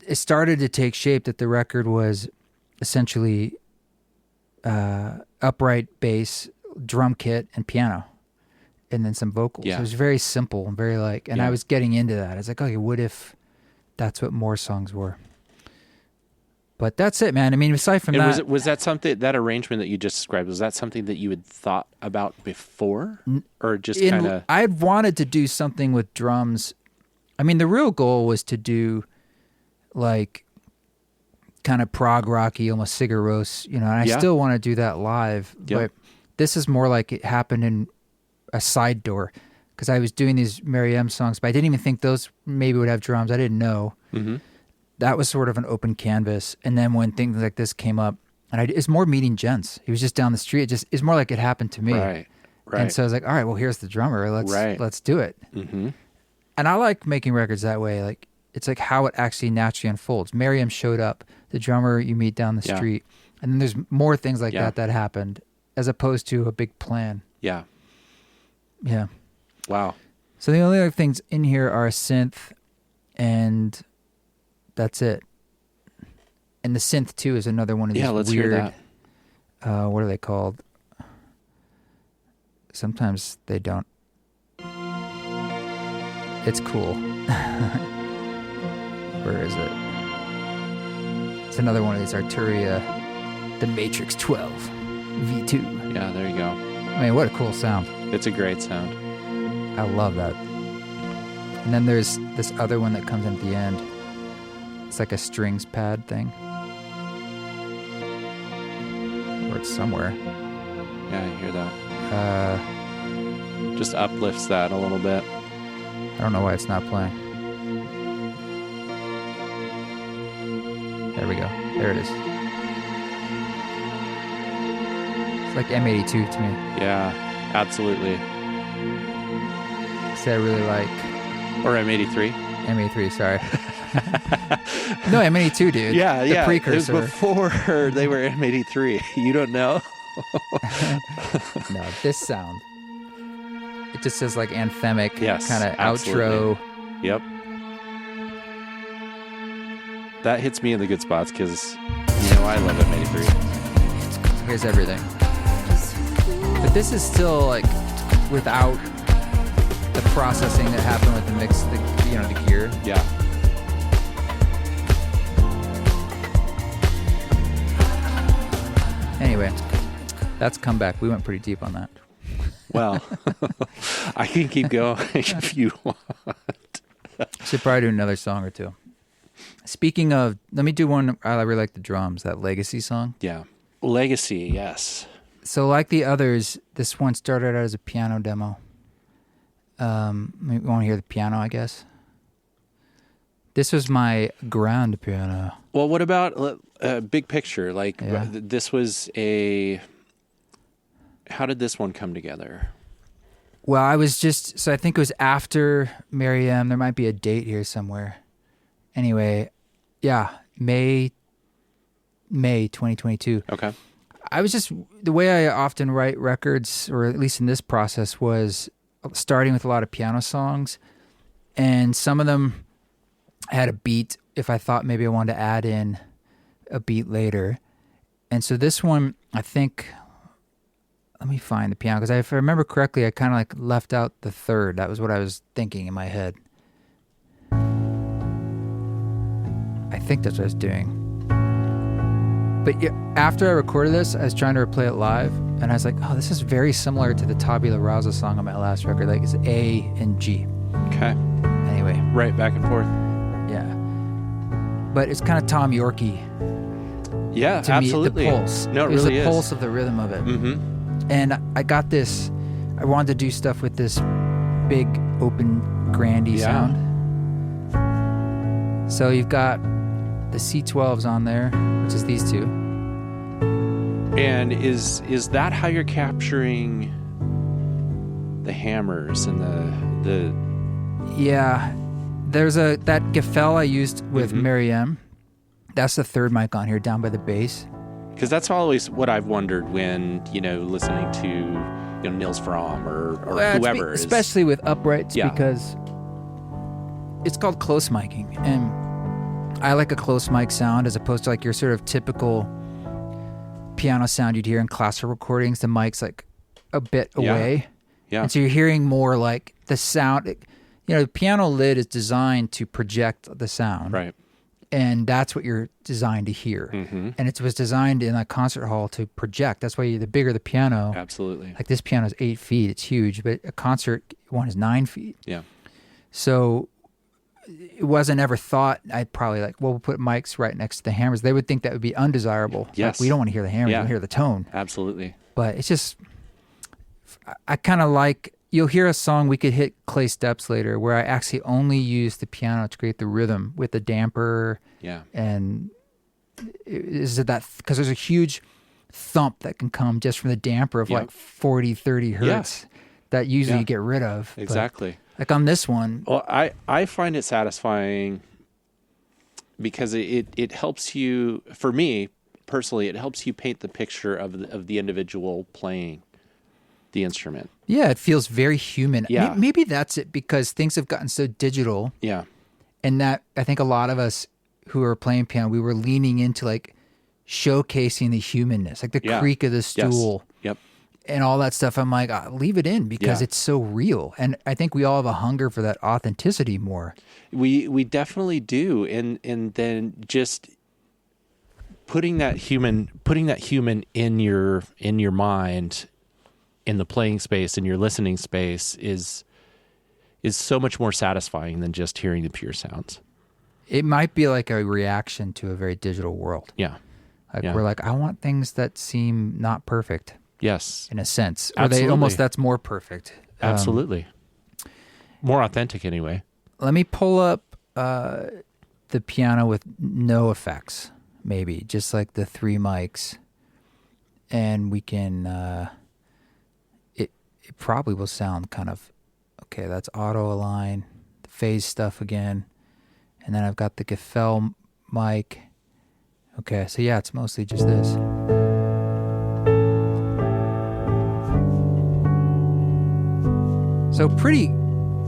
it started to take shape that the record was essentially upright bass, drum kit, and piano, and then some vocals.
Yeah.
It was very simple and very like, and I was getting into that. I was like, okay, what if that's what more songs were? But that's it, man. I mean, aside from that...
Was that something, that arrangement that you just described, was that something that you had thought about before? Or just kind of...
I had wanted to do something with drums. I mean, the real goal was to do like kind of prog rocky, almost Sigur Rós, and I still want to do that live. But this is more like it happened in a side door. Because I was doing these Mary M songs, but I didn't even think those maybe would have drums. I didn't know. That was sort of an open canvas. And then when things like this came up, and it's more meeting Jens. He was just down the street. It's more like it happened to me.
Right.
And so I was like, all right, well, here's the drummer. Let's do it.
Mm-hmm.
And I like making records that way. Like, It's like how it actually naturally unfolds. Miriam showed up, the drummer you meet down the street, and then there's more things like that happened, as opposed to a big plan.
Yeah.
Yeah.
Wow.
So the only other things in here are a synth, and that's it. And the synth too is another one of these
let's
weird.
hear that.
What are they called? Sometimes they don't. It's cool. Where is it? It's another one of these Arturia, the Matrix 12 V2.
Yeah, there you go.
I mean, what a cool sound.
It's a great sound.
I love that. And then there's this other one that comes in at the end. It's like a strings pad thing. Or it's somewhere.
Yeah, I hear that. Just uplifts that a little bit.
I don't know why it's not playing. There we go. There it is. It's like M82 to me.
Yeah, absolutely.
See, I really like
Or M83.
M83, sorry. No, M82, dude.
Yeah,
the precursor.
It was before they were M83. You don't know?
No, this sound. It just says like anthemic, kind of outro.
Yep. That hits me in the good spots because, I love M83.
Here's everything. But this is still like without the processing that happened with the mix, the gear.
Yeah.
Anyway, that's Comeback. We went pretty deep on that.
Well, I can keep going if you want.
Should probably do another song or two. Speaking of, let me do one. I really like the drums, that Legacy song.
Yeah. Legacy, yes.
So like the others, this one started out as a piano demo. We want to hear the piano, I guess. This was my grand piano.
Well, what about big picture? Like, this was how did this one come together?
Well, I think it was after Miriam. There might be a date here somewhere. Anyway, yeah, May 2022.
Okay.
I was just, the way I often write records, or at least in this process, was starting with a lot of piano songs. And some of them had a beat if I thought maybe I wanted to add in a beat later. And so this one, I think, let me find the piano, because if I remember correctly, I kind of like left out the third. That was what I was thinking in my head. I think that's what I was doing. But after I recorded this, I was trying to replay it live, and I was like, oh, this is very similar to the Tabula Rasa song on my last record. Like, it's A and G.
Okay.
Anyway.
Right, back and forth.
Yeah. But it's kind of Tom Yorkie.
Yeah,
to
absolutely.
Me, the pulse.
No, it
was
really
the
is.
Pulse of the rhythm of it.
Mm-hmm.
And I got this, I wanted to do stuff with this big, open, grandy sound. So you've got the C12s on there, which is these two.
And is that how you're capturing the hammers and the
Yeah. There's that Gefell I used with Miriam. That's the third mic on here, down by the bass.
Because that's always what I've wondered when, listening to Nils Fromm or whoever.
Especially with uprights, because it's called close miking. And I like a close mic sound as opposed to like your sort of typical piano sound you'd hear in classical recordings. The mic's like a bit away.
Yeah.
And so you're hearing more like the sound. The piano lid is designed to project the sound.
Right.
And that's what you're designed to hear.
Mm-hmm.
And it was designed in a concert hall to project. That's why the bigger the piano.
Absolutely.
Like this piano is 8 feet. It's huge. But a concert one is 9 feet.
Yeah.
So it wasn't ever thought, I'd probably we'll put mics right next to the hammers. They would think that would be undesirable.
Yes.
Like, we don't want to hear the hammers. We want to hear the tone.
Absolutely.
But it's just, I kind of like, you'll hear a song, we could hit Clay Steps later, where I actually only use the piano to create the rhythm with the damper.
Yeah.
And is it that, because there's a huge thump that can come just from the damper of like 40, 30 hertz that usually you get rid of.
Exactly.
But like on this one.
Well, I find it satisfying because it helps you, for me personally, it helps you paint the picture of the individual playing the instrument.
Yeah, it feels very human.
Yeah.
Maybe that's it, because things have gotten so digital.
Yeah.
And that, I think a lot of us who are playing piano, we were leaning into like showcasing the humanness, like the creak of the stool.
Yes. Yep.
And all that stuff. I'm like, leave it in, because it's so real. And I think we all have a hunger for that authenticity more.
We definitely do. And then just putting that human in your mind, in the playing space, in your listening space is so much more satisfying than just hearing the pure sounds.
It might be like a reaction to a very digital world.
Yeah.
Like we're like, I want things that seem not perfect.
Yes.
In a sense.
Absolutely.
Or they almost, that's more perfect.
Absolutely. More authentic anyway.
Let me pull up the piano with no effects, maybe. Just like the 3 mics. And we can, it probably will sound kind of, okay, that's auto align, the phase stuff again. And then I've got the Gefell mic. Okay, so yeah, it's mostly just this. So pretty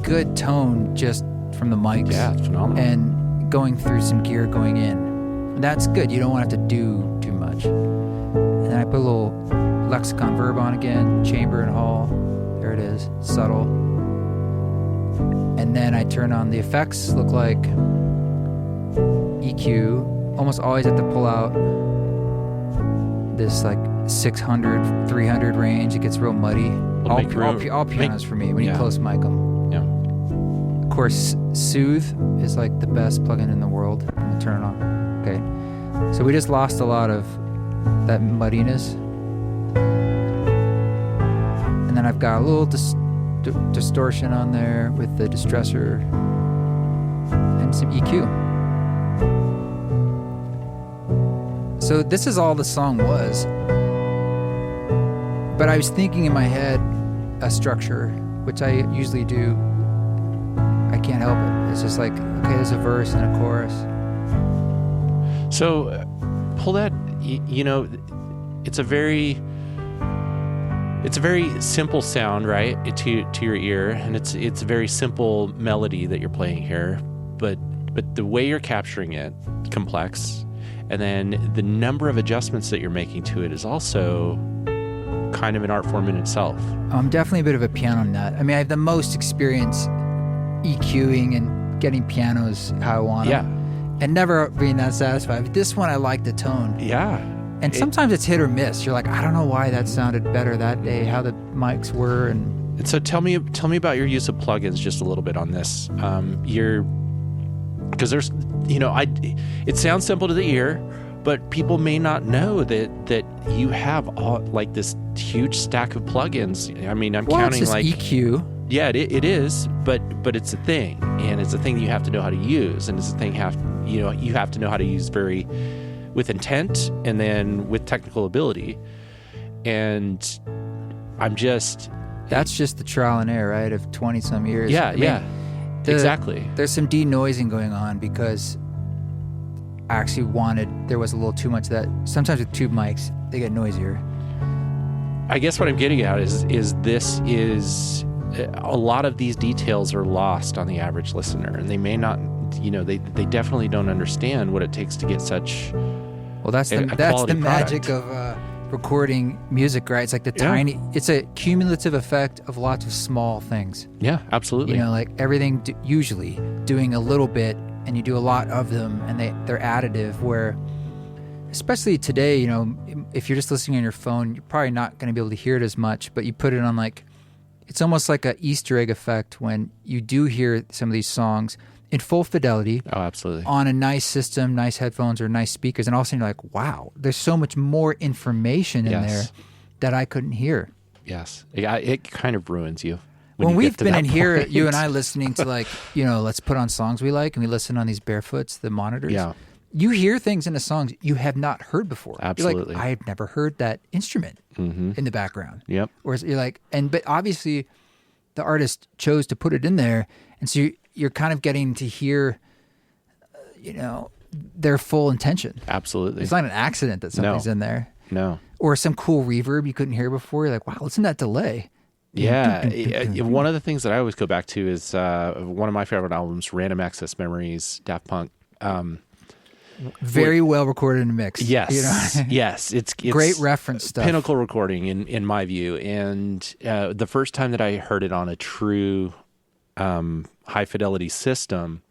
good tone just from the mics.
Yeah, it's phenomenal.
And going through some gear going in. That's good. You don't want to have to do too much. And then I put a little lexicon verb on again, chamber and hall. There it is, subtle. And then I turn on the effects, look like EQ. Almost always have to pull out this like 600, 300 range. It gets real muddy. All pianos for me when you close mic them.
Yeah.
Of course, Soothe is like the best plugin in the world. I'm gonna turn it on. Okay. So we just lost a lot of that muddiness. And then I've got a little distortion on there with the distressor and some EQ. So this is all the song was. But I was thinking in my head a structure, which I usually do. I can't help it. It's just like, okay, there's a verse and a chorus.
So pull that, it's a very simple sound, right, to your ear, and it's a very simple melody that you're playing here, but the way you're capturing it, complex, and then the number of adjustments that you're making to it is also kind of an art form in itself.
I'm definitely a bit of a piano nut. I mean, I have the most experience EQing and getting pianos how I want them, and never being that satisfied. But this one, I like the tone.
Yeah.
And sometimes it's hit or miss. You're like, I don't know why that sounded better that day, how the mics were. And
so tell me about your use of plugins just a little bit on this. Because there's, it sounds simple to the ear, but people may not know that you have all like this huge stack of plugins. I mean, I'm counting
it's
like
EQ.
Yeah, it is, but it's a thing, and it's a thing you have to know how to use, and it's a thing you have to know how to use very with intent and then with technical ability. And
that's just the trial and error, right, of 20 some years.
Exactly.
There's some denoising going on because I actually there was a little too much of that. Sometimes with tube mics, they get noisier.
I guess what I'm getting at is a lot of these details are lost on the average listener, and they may not, they definitely don't understand what it takes to get such.
Well, that's the magic of recording music, right? It's like it's a cumulative effect of lots of small things.
Yeah, absolutely.
Like everything usually doing a little bit, and you do a lot of them, and they're additive. Where, especially today, if you're just listening on your phone, you're probably not going to be able to hear it as much. But you put it on it's almost like an Easter egg effect when you do hear some of these songs in full fidelity.
Oh, absolutely. On
a nice system, nice headphones or nice speakers. And all of a sudden you're like, wow, there's so much more information in there that I couldn't hear.
Yes. It kind of ruins you.
When we've been in here, you and I listening to let's put on songs we like, and we listen on these Barefoots, the monitors.
Yeah.
You hear things in the songs you have not heard before.
Absolutely.
You're like, I've never heard that instrument in the background.
Yep.
Whereas you're like, but obviously the artist chose to put it in there. And so you're kind of getting to hear, their full intention.
Absolutely.
It's not an accident that something's in there.
No.
Or some cool reverb you couldn't hear before. You're like, wow, listen to that delay.
Yeah. One of the things that I always go back to is one of my favorite albums, Random Access Memories, Daft Punk.
Very well recorded and mixed.
Yes.
You know?
Yes. It's
great reference stuff.
Pinnacle recording in my view. And the first time that I heard it on a true high fidelity system,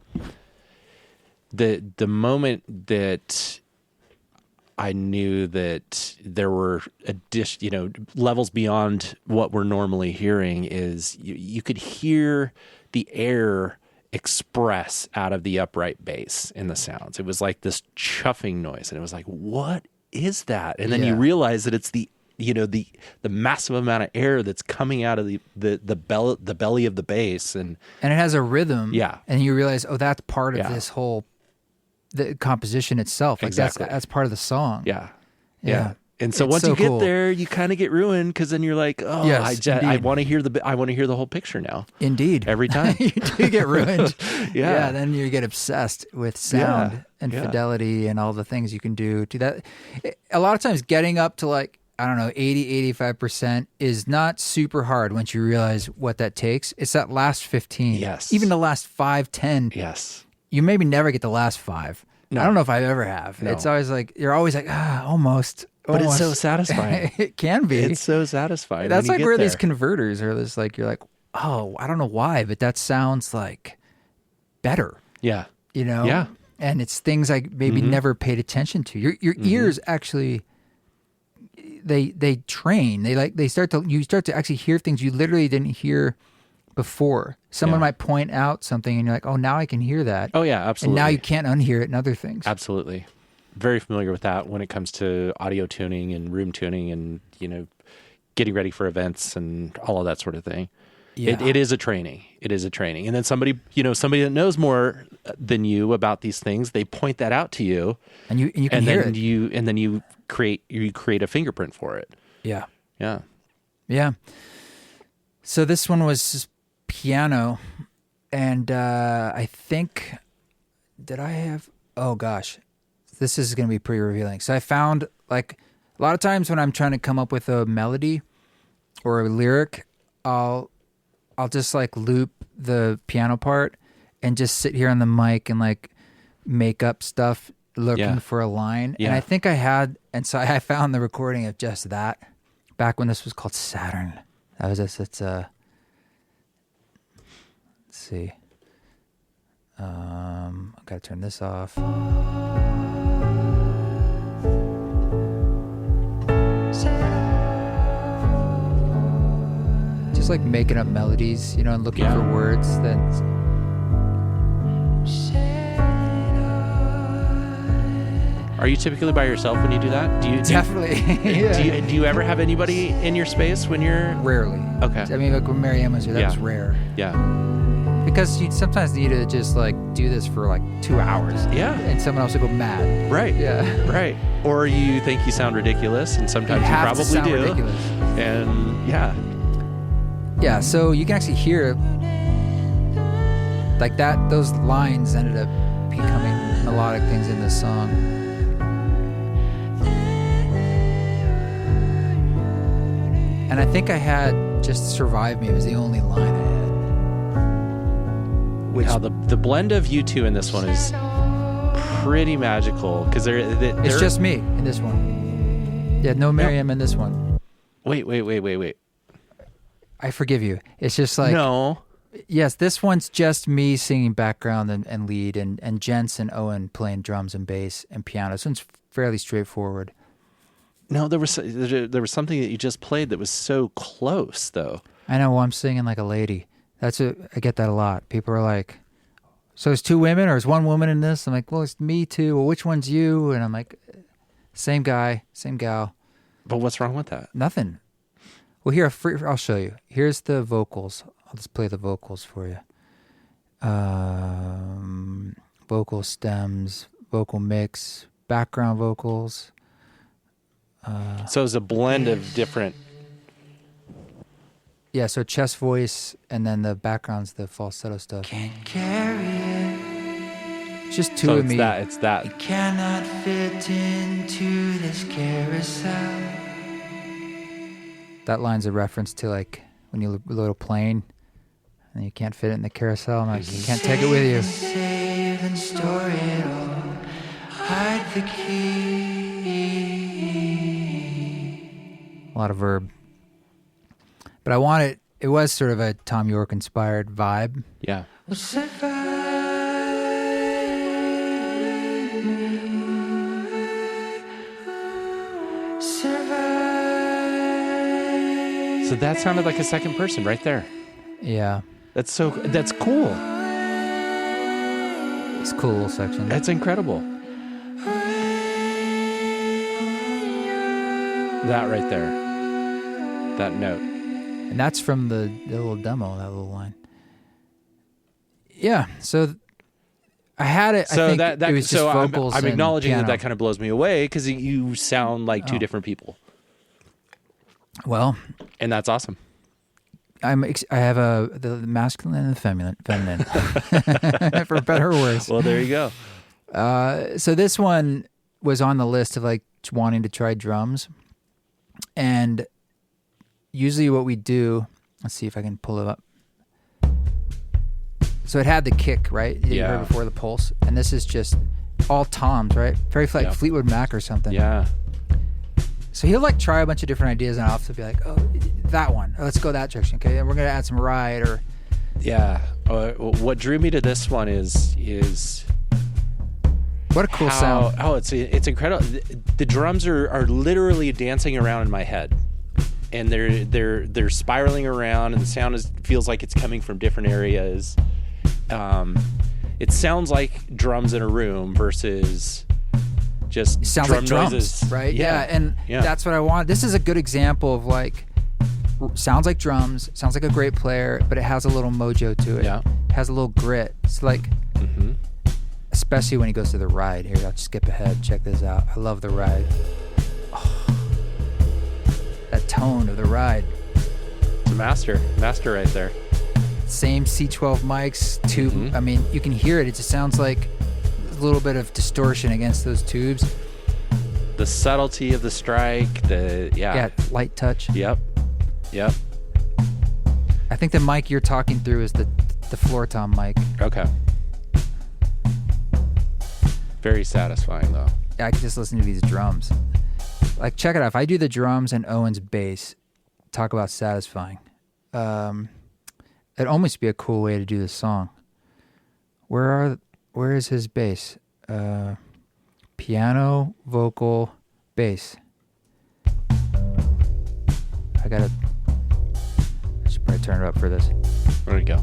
the moment that I knew that there were levels beyond what we're normally hearing is you could hear the air express out of the upright bass in the sounds. It was like this chuffing noise, and it was like, what is that? And then you realize that it's the massive amount of air that's coming out of the belly of the bass, and
it has a rhythm.
Yeah,
and you realize, oh, that's part of this whole the composition itself. Like
exactly.
that's part of the song.
Yeah. And so
it's
once
so
you get
cool.
there, you kind of get ruined because then you're like, oh,
Yes,
I want to hear the whole picture now.
Indeed.
Every time.
You do get ruined.
Yeah.
Then you get obsessed with sound and fidelity and all the things you can do to that. A lot of times getting up to like, I don't know, 80, 85% is not super hard once you realize what that takes. It's that last 15.
Yes.
Even the last 5, 10.
Yes.
You maybe never get the last 5.
No.
I don't know if I ever have.
No.
It's always like, you're always like, almost.
But it's so satisfying.
It can be.
It's so satisfying.
That's like where
there.
these converters are. This like you're like, oh, I don't know why, but that sounds like better.
Yeah.
You know.
Yeah.
And it's things I maybe never paid attention to. Your ears actually, they train. You start to actually hear things you literally didn't hear before. Someone might point out something, and you're like, oh, now I can hear that.
Oh yeah, absolutely.
And now you can't unhear it in other things.
Absolutely. Very familiar with that when it comes to audio tuning and room tuning and, getting ready for events and all of that sort of thing.
Yeah.
It is a training. It is a training. And then somebody that knows more than you about these things, they point that out to you.
And you can hear it.
And then you create a fingerprint for it.
Yeah.
Yeah.
Yeah. So this one was piano, and I think, oh gosh, this is going to be pretty revealing. So I found, like, a lot of times when I'm trying to come up with a melody or a lyric, I'll just like loop the piano part and just sit here on the mic and like make up stuff looking for a line.
Yeah.
And I think so I found the recording of just that back when this was called Saturn. That was let's see. I've got to turn this off. Just like making up melodies, and looking for words. Then
Are you typically by yourself when you do that?
Definitely.
Do you ever have anybody in your space when you're...
Rarely.
Okay.
I mean, like when Mary Ann was here, that was rare.
Yeah.
Because you sometimes need to just like do this for like 2 hours.
Yeah.
And someone else will go mad.
Right.
Yeah.
Right. Or you think you sound ridiculous, and sometimes you
have to
probably
sound
do.
ridiculous.
And
Yeah, so you can actually hear like that. Those lines ended up becoming melodic things in this song. And I think I had Just Survive Me was the only line I had. Which
now the blend of you two in this one is pretty magical because
it's just me in this one. Yeah, no Miriam in this one.
Wait.
I forgive you. It's just like...
No.
Yes, this one's just me singing background and lead, and Jens and Owen playing drums and bass and piano. This one's fairly straightforward.
No, there was something that you just played that was so close, though.
I know. Well, I'm singing like a lady. I get that a lot. People are like, so it's 2 women or is 1 woman in this? I'm like, well, it's me too. Well, which one's you? And I'm like, same guy, same gal.
But what's wrong with that?
Nothing. Well, here, I'll show you. Here's the vocals. I'll just play the vocals for you. Vocal stems, vocal mix, background vocals.
So it's a blend of different...
Yeah, so chest voice, and then the background's the falsetto stuff.
Can't carry it.
It's just two
So
of me.
it's that.
You cannot fit into this carousel.
That line's a reference to like when you load a plane and you can't fit it in the carousel. I'm like, you can't take it with you.
Save and store it all. Hide the key.
A lot of verb. But I want it. It was sort of a Tom York inspired vibe.
Yeah.
Will survive. Survive.
So that sounded like a second person right there.
Yeah.
That's cool.
It's a cool little section.
That's incredible. That right there. That note.
And that's from the little demo, that little line. Yeah, so I had it.
So
I think it was just vocals.
I'm
and
acknowledging
piano.
that kind of blows me away because you sound like two different people,
Well,
and that's awesome.
I have the masculine and the feminine, for better or worse.
Well, there you go.
So this one was on the list of like wanting to try drums, and usually what we do. Let's see if I can pull it up. So it had the kick, right? You
Yeah.
heard before the pulse, and this is just all toms, right? Very like
Yep.
Fleetwood Mac or something.
Yeah.
So he'll like try a bunch of different ideas, and I'll have to be like, "Oh, that one. Let's go that direction." Okay, and we're gonna add some ride or
Yeah. What drew me to this one is
what a cool sound.
Oh, it's incredible. The drums are literally dancing around in my head, and they're spiraling around, and the sound feels like it's coming from different areas. It sounds like drums in a room versus just
It sounds
drum
like drums,
noises.
right? Yeah, and that's what I want. This is a good example of like sounds like drums, sounds like a great player, but it has a little mojo to it.
Yeah.
It has a little grit. It's like, especially when he goes to the ride. Here, I'll just skip ahead. Check this out. I love the ride. Oh, that tone of the ride.
It's a master right there.
Same C12 mics, tube. I mean, you can hear it. It just sounds like a little bit of distortion against those tubes.
The subtlety of the strike.
Yeah, light touch.
Yep.
I think the mic you're talking through is the floor tom mic.
Okay. Very satisfying though.
I can just listen to these drums. Like, check it out. If I do the drums and Owen's bass, talk about satisfying. It'd almost be a cool way to do this song. Where is his bass? Piano, vocal, bass. I should probably turn it up for this.
There we go.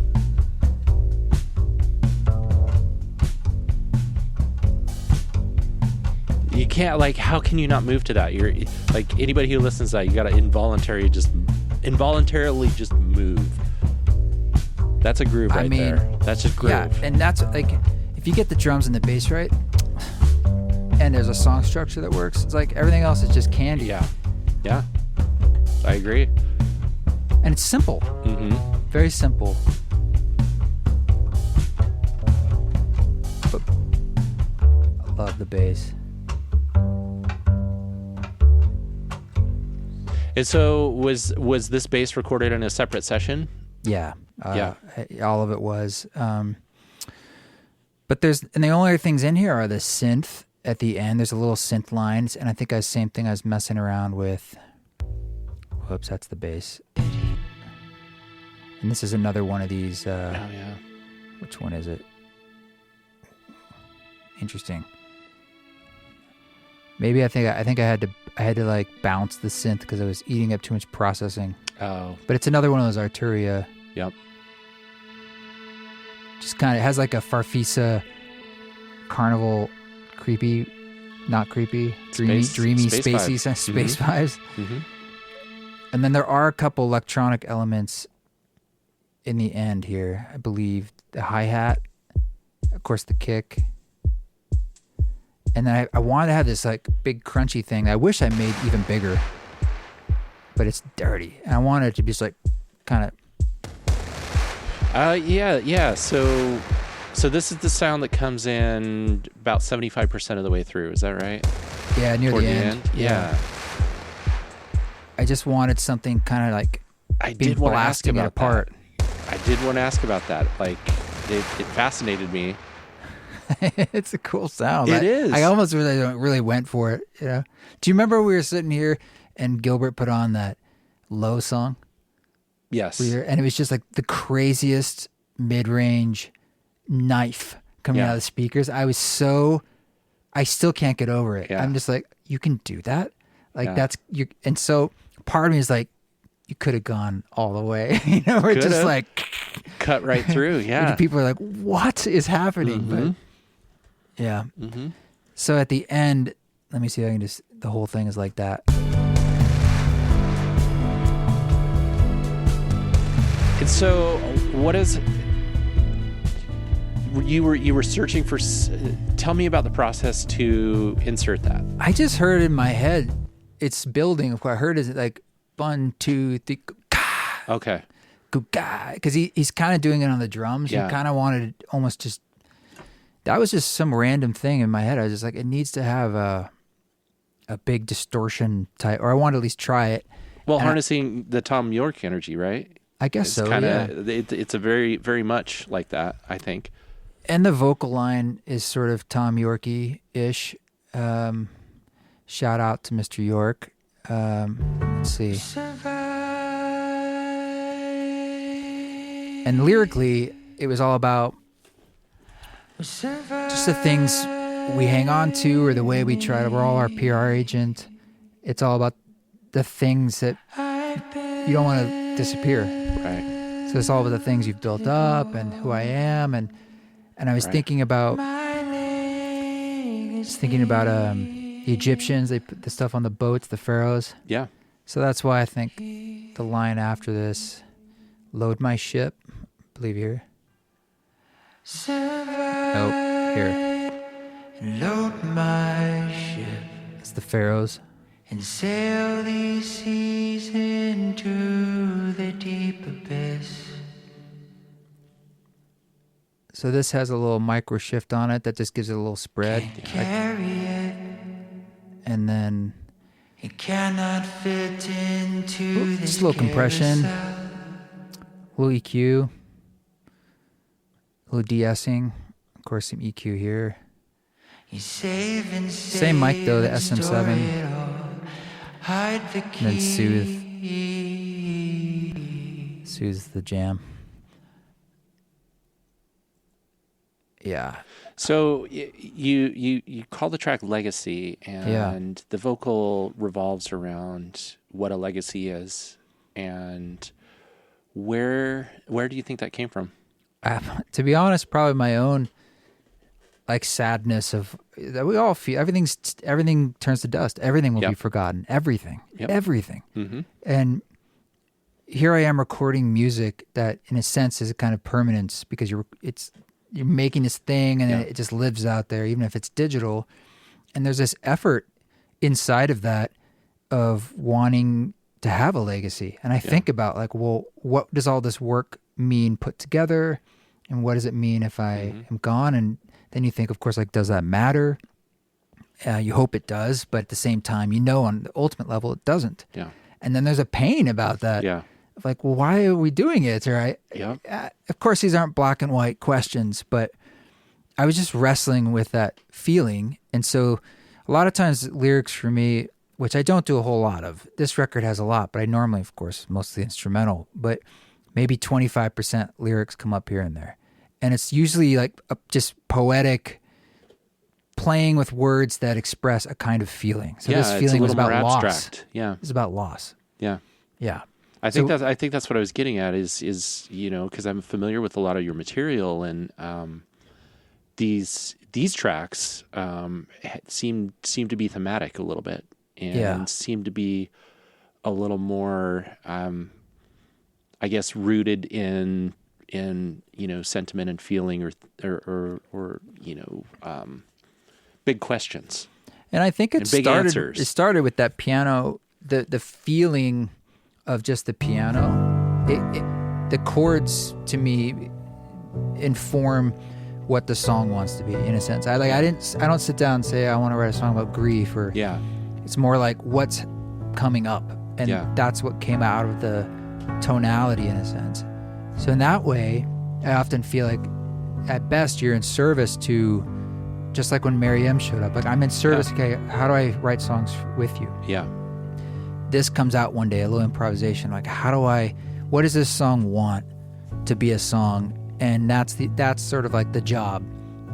You can't, like, how can you not move to that? You're like, anybody who listens to that, you gotta involuntarily just move. That's a groove right there. That's a groove.
Yeah, and that's like, if you get the drums and the bass right, and there's a song structure that works, it's like everything else is just candy.
Yeah. I agree.
And it's simple. Very simple. But I love the bass.
And so was this bass recorded in a separate session?
Yeah.
Yeah.
All of it was. But and the only other things in here are the synth at the end. There's a little synth lines, and I think the same thing I was messing around with. Whoops, that's the bass. And this is another one of these.
Yeah.
Which one is it? Interesting. Maybe I think I had to like bounce the synth because I was eating up too much processing.
Oh.
But it's another one of those Arturia.
Yep.
Just kind of, it has like a Farfisa Carnival creepy, not creepy, dreamy, spacey space vibes. And then there are a couple electronic elements in the end here. I believe the hi-hat, of course the kick. And then I wanted to have this like big crunchy thing. I wish I made even bigger, but it's dirty. And I wanted it to be just like kind of.
Yeah. So So this is the sound that comes in about 75% of the way through. Is that right?
Yeah, near
Toward
the end.
Yeah.
I just wanted something kind of like
I
being
did want to ask
blasting it
about
apart.
that. I did want to ask about that. Like, it fascinated me.
It's a cool sound.
It is.
I almost really went for it. You know? Do you remember we were sitting here and Gilbert put on that Low song?
Yes.
And it was just like the craziest mid-range knife coming out of the speakers. I still can't get over it.
Yeah.
I'm just like, you can do that? Like
Yeah.
that's you. And so part of me is like, you could have gone all the way. You know, we're just
Could've.
like
Cut right through. Yeah.
people are like, what is happening?
Mm-hmm.
But yeah.
Mm-hmm.
So at the end, let me see if I can just, the whole thing is like that.
And so, what is? You were searching for. Tell me about the process to insert that.
I just heard in my head, it's building. What I heard is like 1, 2, 3,
Okay.
because he's kind of doing it on the drums.
Yeah.
You kind of wanted to almost just. That was just some random thing in my head. I was just like, it needs to have a big distortion type, or I want to at least try it.
Well,
And
harnessing the Tom York energy, right?
I guess
It's
so.
kinda,
Yeah.
It's a very, very much like that, I think.
And the vocal line is sort of Tom Yorkie-ish. Shout out to Mr. York. Let's see. And lyrically, it was all about just the things we hang on to or the way we try to, we're all our PR agent. It's all about the things that you don't want to disappear.
Right.
So it's all about the things you've built up and who I am. And I was thinking about the Egyptians. They put the stuff on the boats, the pharaohs.
Yeah.
So that's why I think the line after this, load my ship, I believe here. Nope, here.
Load my ship
It's the pharaohs.
and sail these seas into the deep abyss.
So this has a little micro shift on it that just gives it a little spread.
Carry it,
And then
it cannot fit into this
just a little compression,
carousel.
a little EQ, a little de-essing. Of course, some EQ here.
You save and
Same mic though, the
save and
SM7.
store it all. Hide the key.
And then soothes the jam. Yeah.
So you call the track Legacy, and the vocal revolves around what a legacy is, and where do you think that came from?
To be honest, probably my own like sadness of that we all feel. Everything turns to dust. Everything will be forgotten. Everything.
Mm-hmm.
And here I am recording music that, in a sense, is a kind of permanence because you're making this thing and it just lives out there, even if it's digital. And there's this effort inside of that of wanting to have a legacy. And I think about like, well, what does all this work mean put together? And what does it mean if I am gone? And then you think, of course, like, does that matter? You hope it does, but at the same time, on the ultimate level, it doesn't.
Yeah.
And then there's a pain about that.
Yeah.
Of like, well, why are we doing it? Or of course, these aren't black and white questions, but I was just wrestling with that feeling. And so a lot of times lyrics for me, which I don't do a whole lot of, this record has a lot, but I normally, of course, mostly instrumental, but maybe 25% lyrics come up here and there. And it's usually like just poetic playing with words that express a kind of feeling. So this feeling was about loss.
Abstract. Yeah.
It's about loss.
Yeah.
Yeah.
I think that's what I was getting at is because I'm familiar with a lot of your material, and these tracks seem to be thematic a little bit, and seem to be a little more I guess rooted in sentiment and feeling or big questions.
And I think it started with that piano, the feeling of just the piano. The chords to me inform what the song wants to be, in a sense. I don't sit down and say I want to write a song about grief, or it's more like what's coming up, and that's what came out of the tonality, in a sense. So in that way, I often feel like at best you're in service to, just like when Mary M showed up, like I'm in service. Okay, how do I write songs with you? This comes out one day, a little improvisation, like what does this song want to be a song? And that's sort of like the job.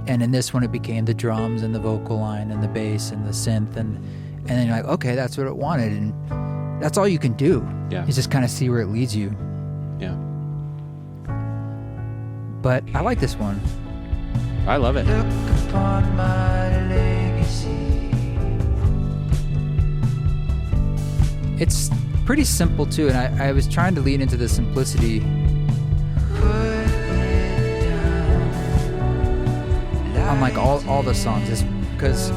And in this one it became the drums and the vocal line and the bass and the synth, and then you're like, okay, that's what it wanted, and that's all you can do. Is just kind of see where it leads you. But I like this one.
I love it.
Look upon my legacy.
It's pretty simple too, and I was trying to lean into the simplicity. On like all the songs, is because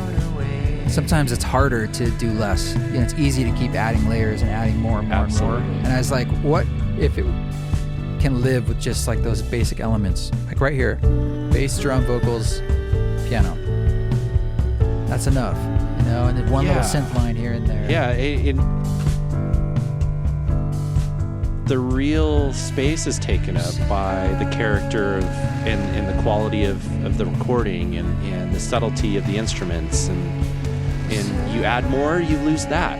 sometimes it's harder to do less. It's easy to keep adding layers and adding more and more and more. And I was like, what if it can live with just like those basic elements? Like right here, bass, drum, vocals, piano. That's enough, and then one little synth line here and there.
The real space is taken up by the character and the quality of the recording and the subtlety of the instruments, and you add more, you lose that,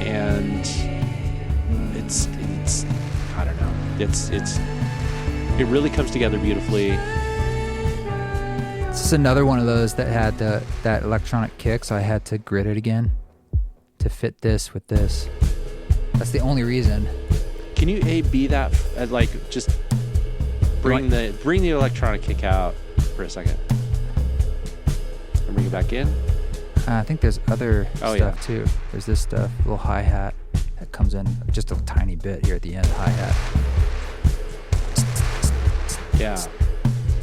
and it's I don't know, it really comes together beautifully.
This is another one of those that had that electronic kick, so I had to grid it again to fit this with this. That's the only reason.
Can you A-B that, like, just bring the electronic kick out for a second and bring it back in?
I think there's other stuff too. There's this stuff, a little hi-hat that comes in just a tiny bit here at the end, hi-hat. It's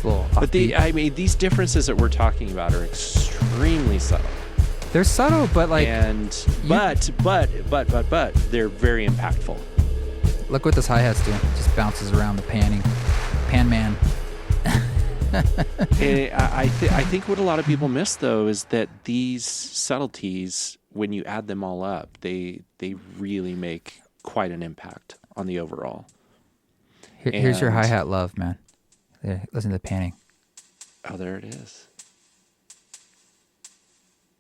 a little offbeat.
But these differences that we're talking about are extremely subtle.
They're subtle, but like,
but they're very impactful.
Look what this hi-hat's doing. It just bounces around the pan man.
I think what a lot of people miss, though, is that these subtleties, when you add them all up, they really make quite an impact on the overall.
Here's your hi-hat love, man. Yeah, listen to the panning.
Oh, there it is.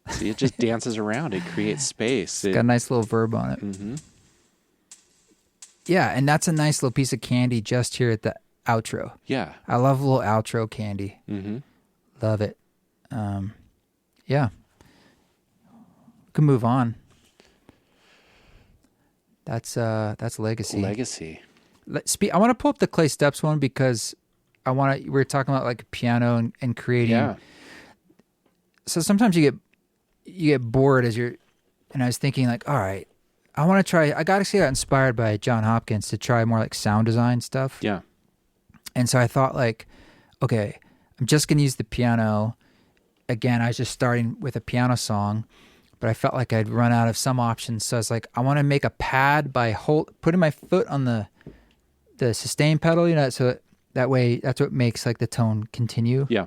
See, it just dances around. It creates space.
It's got a nice little verb on it.
Mm-hmm.
Yeah, and that's a nice little piece of candy just here at the outro.
Yeah.
I love a little outro candy.
Mm-hmm.
Love it. Yeah. We can move on. That's Legacy.
Legacy.
I want to pull up the Clay Steps one because we were talking about like piano and creating.
Yeah.
So sometimes you get bored and I was thinking like, all right, I want to try. I got inspired by John Hopkins to try more like sound design stuff.
Yeah.
And so I thought like, okay, I'm just going to use the piano. Again, I was just starting with a piano song, but I felt like I'd run out of some options. So I was like, I want to make a pad by putting my foot on the sustain pedal, so that way that's what makes like the tone continue.
Yeah.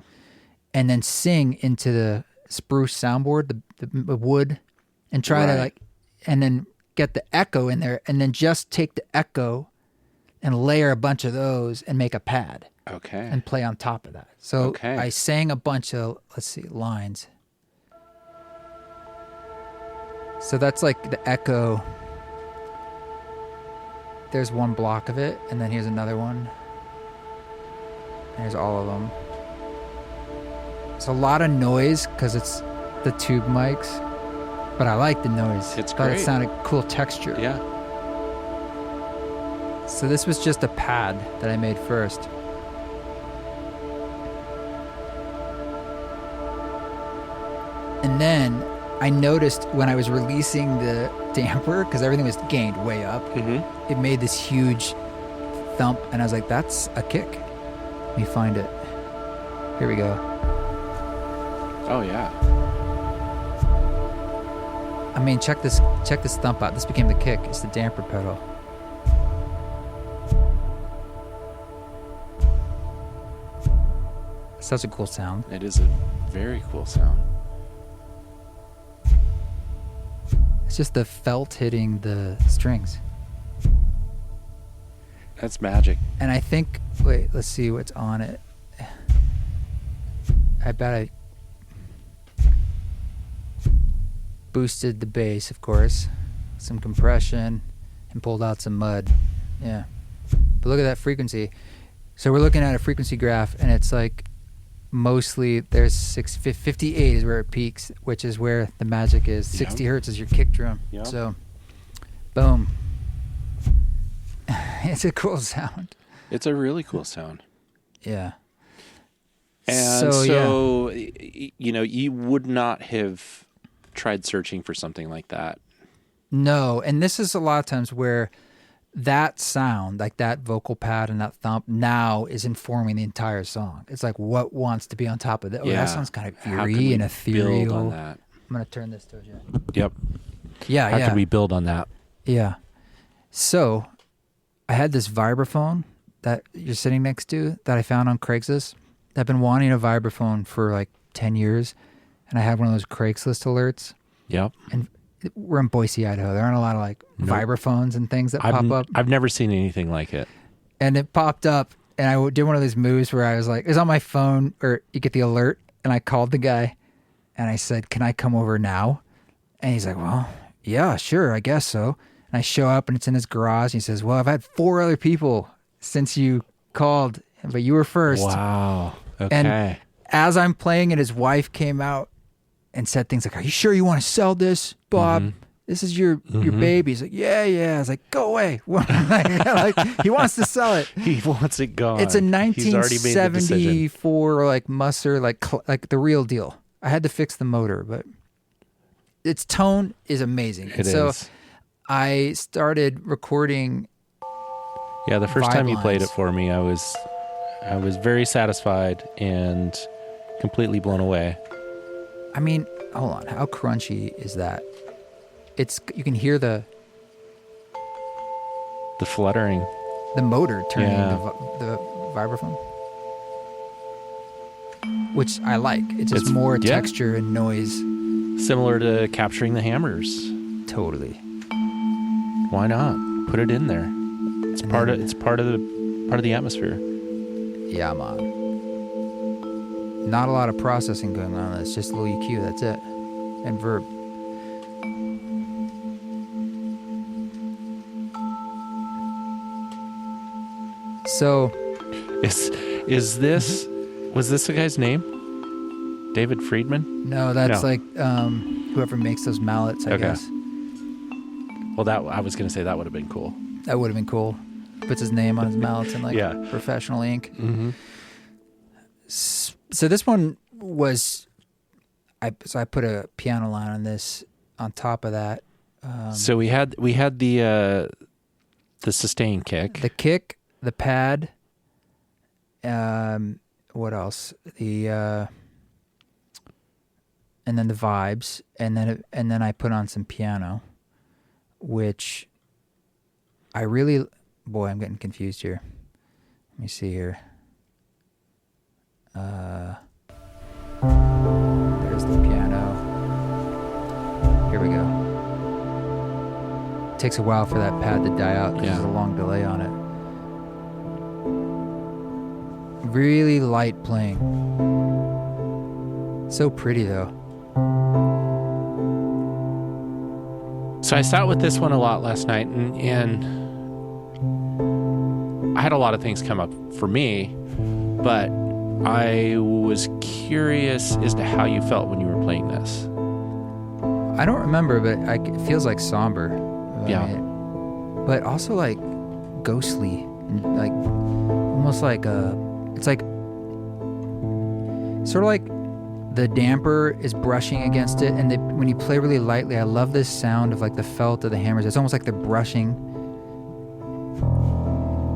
And then sing into the spruce soundboard, the wood, and try to like, and then get the echo in there, and then just take the echo and layer a bunch of those and make a pad.
Okay.
And play on top of that. So I sang a bunch of, lines. So that's like the echo. There's one block of it, and then here's another one. There's all of them. It's a lot of noise because it's the tube mics, but I like the noise.
It's great.
It sounded cool texture.
Yeah.
So this was just a pad that I made first. And then I noticed when I was releasing the damper, because everything was gained way up, it made this huge thump, and I was like, that's a kick. Let me find it. Here we go.
Oh, yeah.
I mean, check this thump out. This became the kick. It's the damper pedal. Such a cool sound.
It is a very cool sound.
It's just the felt hitting the strings.
That's magic.
And I think, wait, let's see what's on it. I bet I boosted the bass, of course, some compression, and pulled out some mud. Yeah. But look at that frequency. So we're looking at a frequency graph, and it's like mostly there's 58 is where it peaks, which is where the magic is. 60 hertz is your kick drum.
Yep.
So, boom. It's a cool sound.
It's a really cool sound.
Yeah.
And so you know, you would not have tried searching for something like that.
No, and this is a lot of times where that sound, like that vocal pad and that thump, now is informing the entire song. It's like what wants to be on top of that. Oh, that sounds kind of eerie and ethereal.
Build on that?
I'm going to turn this towards you.
Yep.
Yeah,
How could we build on that?
Yeah. So I had this vibraphone that you're sitting next to that I found on Craigslist. I've been wanting a vibraphone for like 10 years, and I had one of those Craigslist alerts.
Yep.
And we're in Boise, Idaho. There aren't a lot of like vibraphones and things that pop up.
I've never seen anything like it.
And it popped up, and I did one of those moves where I was like, it's on my phone, or you get the alert, and I called the guy, and I said, can I come over now? And he's like, well, yeah, sure, I guess so. And I show up, and it's in his garage, and he says, well, I've had 4 other people since you called, but you were first.
Wow. Okay.
And as I'm playing it, his wife came out and said things like, are you sure you want to sell this, Bob?
Mm-hmm.
This is your baby. He's like, yeah. I was like, go away. Like, he wants to sell it.
He wants it gone.
It's a
He's already made the decision.
1974 like Musser, like the real deal. I had to fix the motor, but its tone is amazing.
It
so
is.
I started recording.
Yeah, the first time you played it
lines.
for me, I was very satisfied and completely blown away.
I mean, hold on. How crunchy is that? You can hear the
fluttering,
the motor turning
Yeah.
the vibraphone, which I like. It's just more texture and noise.
similar to capturing the hammers.
Totally.
Why not? Put it in there. It's part of the atmosphere.
Yeah, man. Not a lot of processing going on. It's just a little EQ. That's it, and verb. So,
is this was this the guy's name? David Friedman?
no, that's like whoever makes those mallets, I guess.
Well, that I was going to say that would have been cool.
That would have been cool. Puts his name on his mallets in like
Yeah.
professional ink.
Mm-hmm.
So this one was, I put a piano line on this on top of that.
So we had the sustain kick.
The kick, the pad. What else? And then the vibes, and then I put on some piano, which I really, boy, I'm getting confused here. Let me see here. There's the piano. Here we go. It takes a while for that pad to die out because there's a long delay on it. Really light playing. So pretty though.
So I sat with this one a lot last night, and I had a lot of things come up for me, but I was curious as to how you felt when you were playing this.
I don't remember, but it feels like somber.
Yeah.
But also like ghostly, and like almost like it's like sort of like the damper is brushing against it, and when you play really lightly, I love this sound of like the felt of the hammers. It's almost like they're brushing.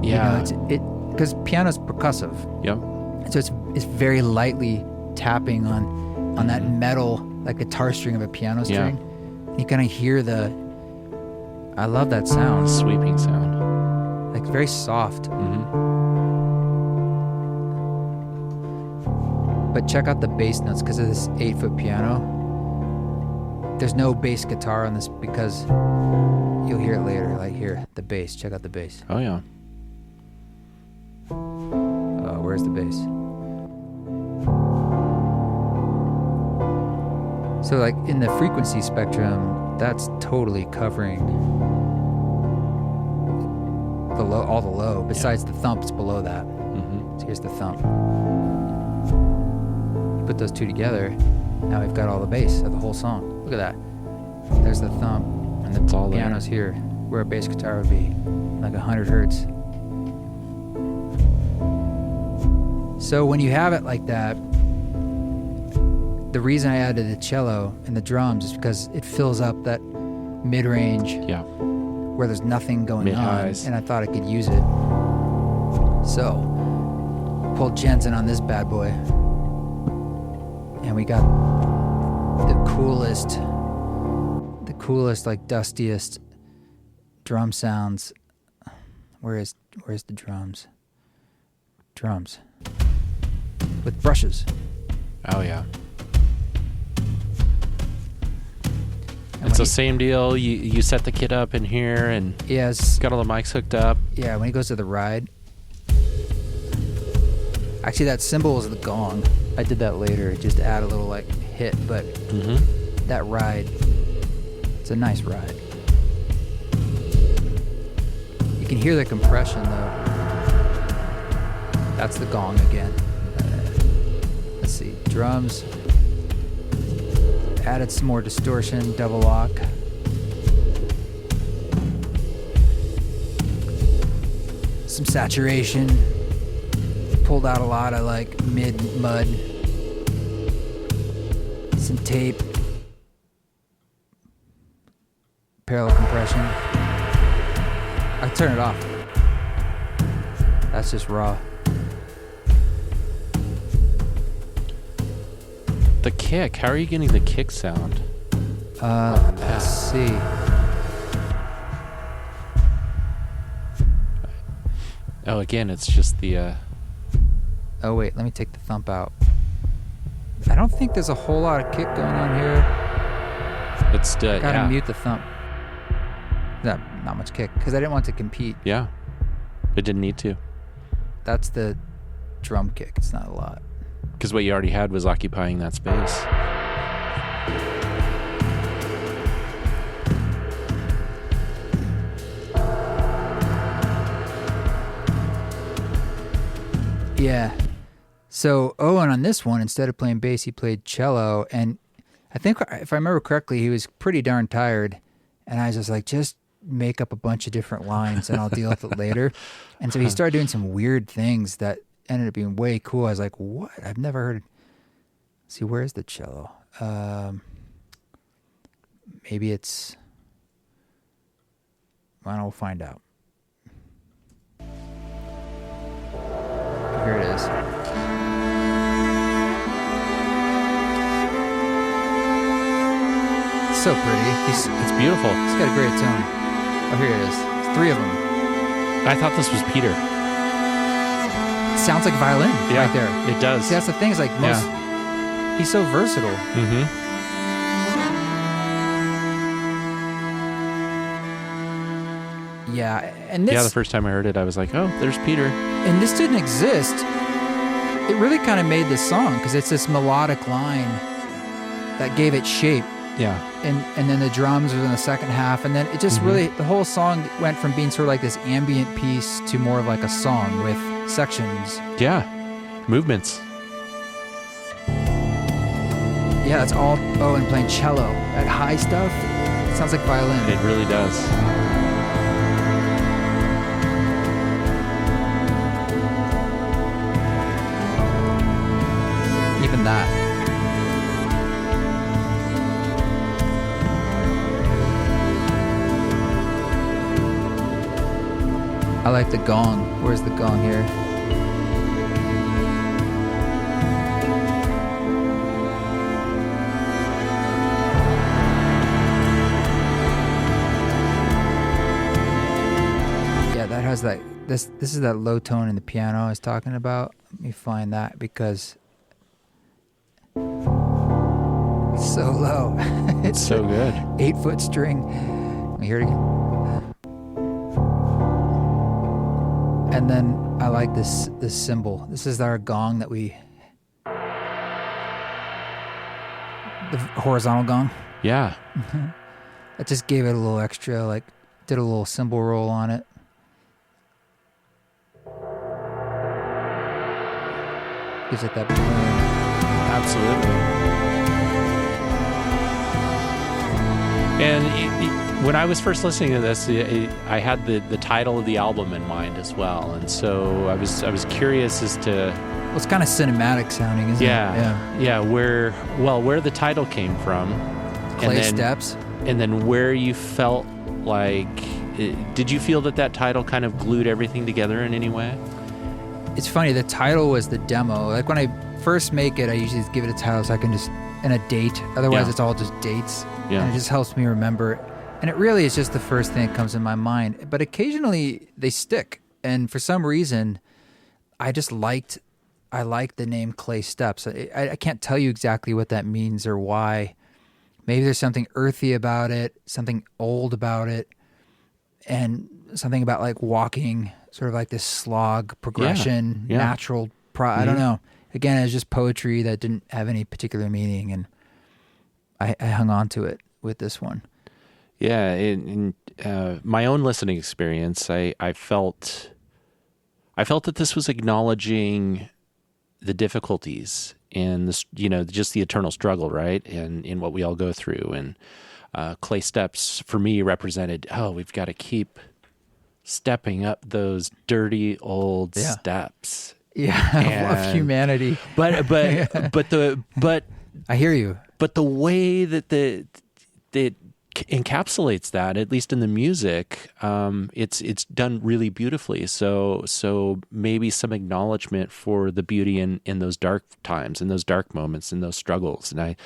Yeah.
You know, because piano's percussive.
Yep.
So it's very lightly tapping on that metal, like guitar string of a piano string. You kind of hear I love that sound.
Sweeping sound.
Like very soft.
Mm-hmm.
But check out the bass notes because of this 8-foot piano. There's no bass guitar on this because you'll hear it later. Like here, the bass. Check out the bass.
Oh, yeah.
Where's the bass? So like in the frequency spectrum, that's totally covering the low, all the low. Besides the thump, it's below that. So here's the thump. You put those two together, now we've got all the bass of the whole song. Look at that. There's the thump, and the piano's here, where a bass guitar would be, like 100 hertz. So when you have it like that, the reason I added the cello and the drums is because it fills up that mid-range where there's nothing going on, and I thought I could use it. So, pulled Jensen on this bad boy, and we got the coolest, like dustiest drum sounds. Where's the drums? Drums with brushes.
Oh yeah. And so same deal. You set the kit up in here, and got all the mics hooked up.
Yeah, when he goes to the ride. Actually, that cymbal is the gong. I did that later, just to add a little like hit. But that ride, it's a nice ride. You can hear the compression though. That's the gong again. Let's see, drums. Added some more distortion, double lock. Some saturation. Pulled out a lot of like mid-mud. Some tape. Parallel compression. I turn it off. That's just raw.
The kick. How are you getting the kick sound?
Let's see.
Oh, again, it's just the...
Oh, wait. Let me take the thump out. I don't think there's a whole lot of kick going on here.
It's
Gotta mute the thump. Not much kick, because I didn't want to compete.
Yeah. It didn't need to.
That's the drum kick. It's not a lot.
Because what you already had was occupying that space.
Yeah. So Owen on this one, instead of playing bass, he played cello. And I think, if I remember correctly, he was pretty darn tired. And I was just like, just make up a bunch of different lines and I'll deal with it later. And so he started doing some weird things that ended up being way cool. I was like, what? I've never heard. See, where's the cello? Maybe it's... Well, we'll find out. Here it is. So pretty.
It's beautiful.
He's got a great tone. Oh, here it is. It's 3 of them.
I thought this was Peter.
It sounds like violin right there.
It does.
See, that's the thing. Is like most... He's so versatile. Yeah, and this...
the first time I heard it, I was like, oh, there's Peter.
And this didn't exist. It really kind of made this song, because it's this melodic line that gave it shape.
Yeah.
And then the drums was in the second half, and then it just really... The whole song went from being sort of like this ambient piece to more of like a song with sections.
Yeah. Movements.
Yeah, that's all Owen playing cello. That high stuff, it sounds like violin.
It really does.
Even that. I like the gong. Where's the gong here? Has that this is that low tone in the piano I was talking about. Let me find that, because so low.
It's so good.
8-foot string. Let me hear it again. And then I like this cymbal. This is our gong that the horizontal gong.
Yeah.
I just gave it a little extra, like did a little cymbal roll on it. Gives it that boom.
Absolutely. And when I was first listening to this, I had the title of the album in mind as well, and so I was curious as to.
Well, it's kind of cinematic sounding, isn't it?
Yeah. Where the title came from.
Clay Steps.
And then where you felt like, did you feel that title kind of glued everything together in any way?
It's funny, the title was the demo. Like when I first make it, I usually just give it a title so I can just, and a date. Otherwise, it's all just dates.
Yeah.
And it just helps me remember it. And it really is just the first thing that comes in my mind. But occasionally they stick. And for some reason, I liked the name Clay Steps. I can't tell you exactly what that means or why. Maybe there's something earthy about it, something old about it, and something about like walking, sort of like this slog progression, natural. I don't know. Again, it's just poetry that didn't have any particular meaning, and I hung on to it with this one.
Yeah, in my own listening experience, I felt that this was acknowledging the difficulties and this, just the eternal struggle, right? And in what we all go through. And Clay Steps for me represented, we've got to keep stepping up those dirty old steps.
Yeah, of humanity.
But
I hear you.
But the way that it encapsulates that, at least in the music, it's done really beautifully. So maybe some acknowledgement for the beauty in those dark times, in those dark moments, in those struggles, and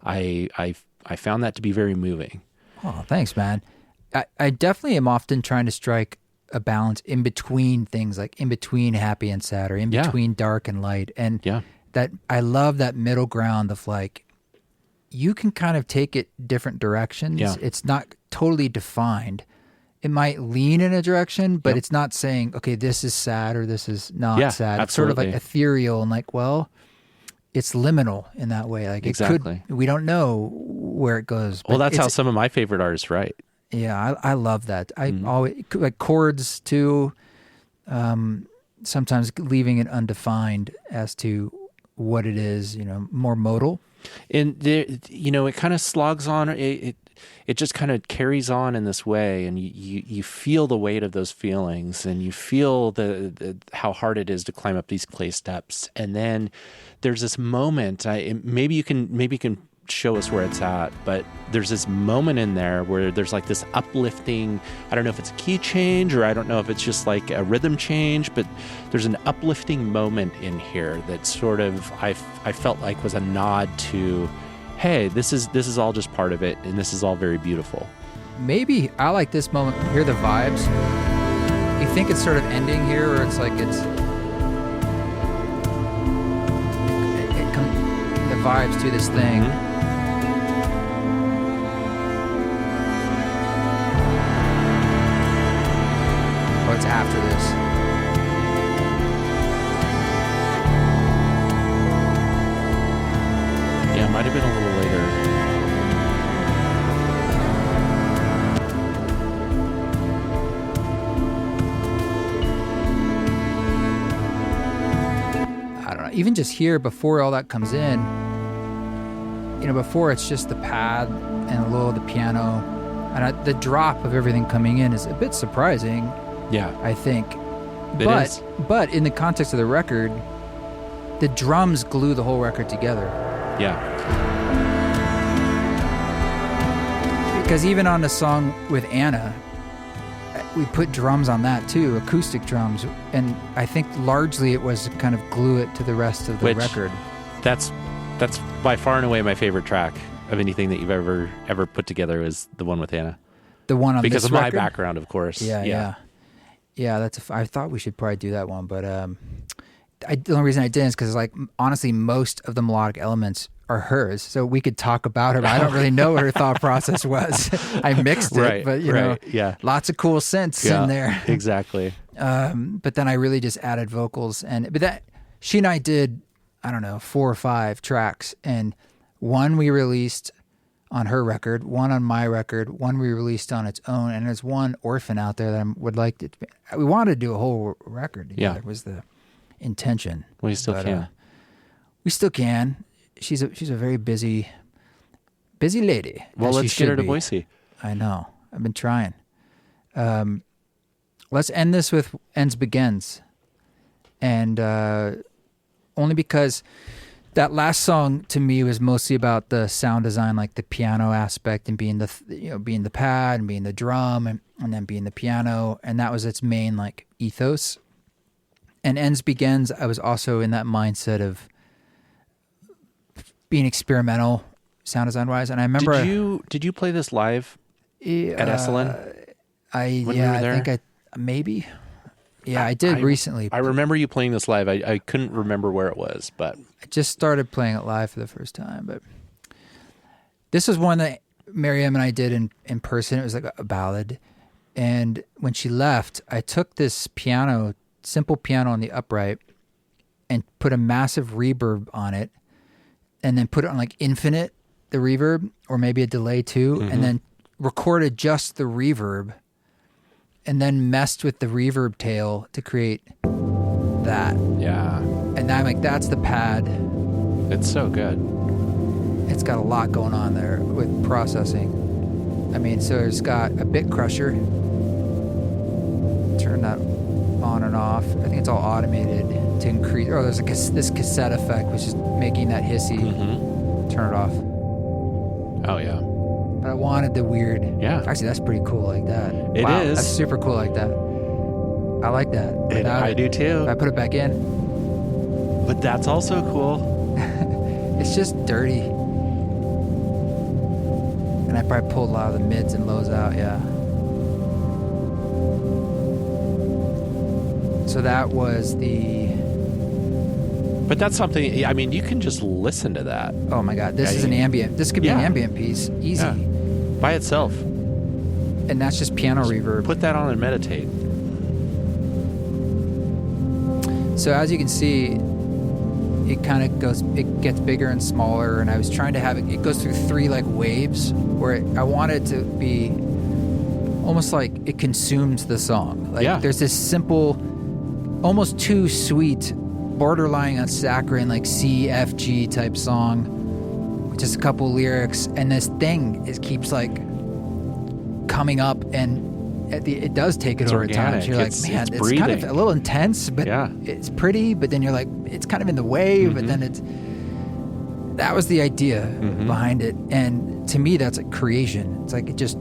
I found that to be very moving.
Oh, thanks, man. I definitely am often trying to strike a balance in between things, like in between happy and sad, or in between dark and light, and that I love that middle ground of like, you can kind of take it different directions.
Yeah.
It's not totally defined. It might lean in a direction, but it's not saying, okay, this is sad or this is not sad.
Absolutely.
It's sort of like ethereal and like, well, it's liminal in that way. Like
exactly.
We don't know where it goes.
Well, that's how some of my favorite artists write.
Yeah, I love that. I always like chords too. Sometimes leaving it undefined as to what it is, more modal.
And there, it kind of slogs on. It just kind of carries on in this way, and you feel the weight of those feelings, and you feel the how hard it is to climb up these clay steps. And then there's this moment. Maybe you can show us where it's at, but there's this moment in there where there's like this uplifting. I don't know if it's a key change or I don't know if it's just like a rhythm change, but there's an uplifting moment in here that sort of I felt like was a nod to, hey, this is all just part of it, and this is all very beautiful. Maybe
I like this moment. Hear the vibes. You think it's sort of ending here, or it's like the vibes to this thing.
Mm-hmm.
It's after this.
Yeah, it might have been a little later.
I don't know. Even just here, before all that comes in, before it's just the pad and a little of the piano, and the drop of everything coming in is a bit surprising.
Yeah,
I think.
It is.
But in the context of the record, the drums glue the whole record together.
Yeah.
Because even on the song with Anna, we put drums on that too, acoustic drums, and I think largely it was to kind of glue it to the rest of the record.
That's by far and away my favorite track of anything that you've ever put together is the one with Anna.
The one on
because
this
of
record?
My background, of course.
Yeah. I thought we should probably do that one, but the only reason I didn't is because, like, honestly, most of the melodic elements are hers, so we could talk about her. But I don't really know what her thought process was. I mixed it, but you know, lots of cool synths in there.
Exactly.
But then I really just added vocals, but that she and I did, I don't know, 4 or 5 tracks, and one we released on her record, one on my record, one we released on its own, and there's one orphan out there that I would like to. We wanted to do a whole record together. Was the intention.
Well, you still can.
We still can. She's a very busy lady.
Well, let's get her to Boise.
I know. I've been trying. Let's end this with Ends Begins, and only because that last song to me was mostly about the sound design, like the piano aspect, and being the pad and being the drum, and then being the piano, and that was its main like ethos. And Ends Begins, I was also in that mindset of being experimental sound design wise, and I remember.
Did you play this live at Esalen?
I think maybe. Yeah, I did recently.
I remember you playing this live. I couldn't remember where it was, but
I just started playing it live for the first time. But this was one that Miriam and I did in person. It was like a ballad, and when she left, I took this simple piano on the upright, and put a massive reverb on it. And then put it on like infinite, the reverb, or maybe a delay too, and then recorded just the reverb, and then messed with the reverb tail to create that.
Yeah.
And I'm like, that's the pad.
It's so good.
It's got a lot going on there with processing. I mean, so it's got a bit crusher. Turn that on and off. I think it's all automated to increase. Oh, there's this cassette effect, which is making that hissy. Turn it off.
Oh yeah.
But I wanted the weird.
Yeah.
Actually, that's pretty cool like that.
It is.
That's super cool like that. I like that.
I do too.
If I put it back in.
But that's also cool.
It's just dirty. And I probably pulled a lot of the mids and lows out. Yeah. So that was
But that's something, I mean, you can just listen to that.
Oh my God, this is an ambient. This could be an ambient piece, easy.
Yeah. By itself.
And that's just piano reverb.
Put that on and meditate.
So as you can see, it gets bigger and smaller, and I was trying to have it goes through 3 like waves where I want it to be almost like it consumes the song. Like there's this simple, almost too sweet, borderline on saccharine, like C, F, G type song, with just a couple lyrics, and this thing keeps like coming up, and it does take it over time. So you're like, man, it's kind of a little intense, but it's pretty. But then you're like, it's kind of in the way. But then that was the idea behind it, and to me, that's a creation. It's like it just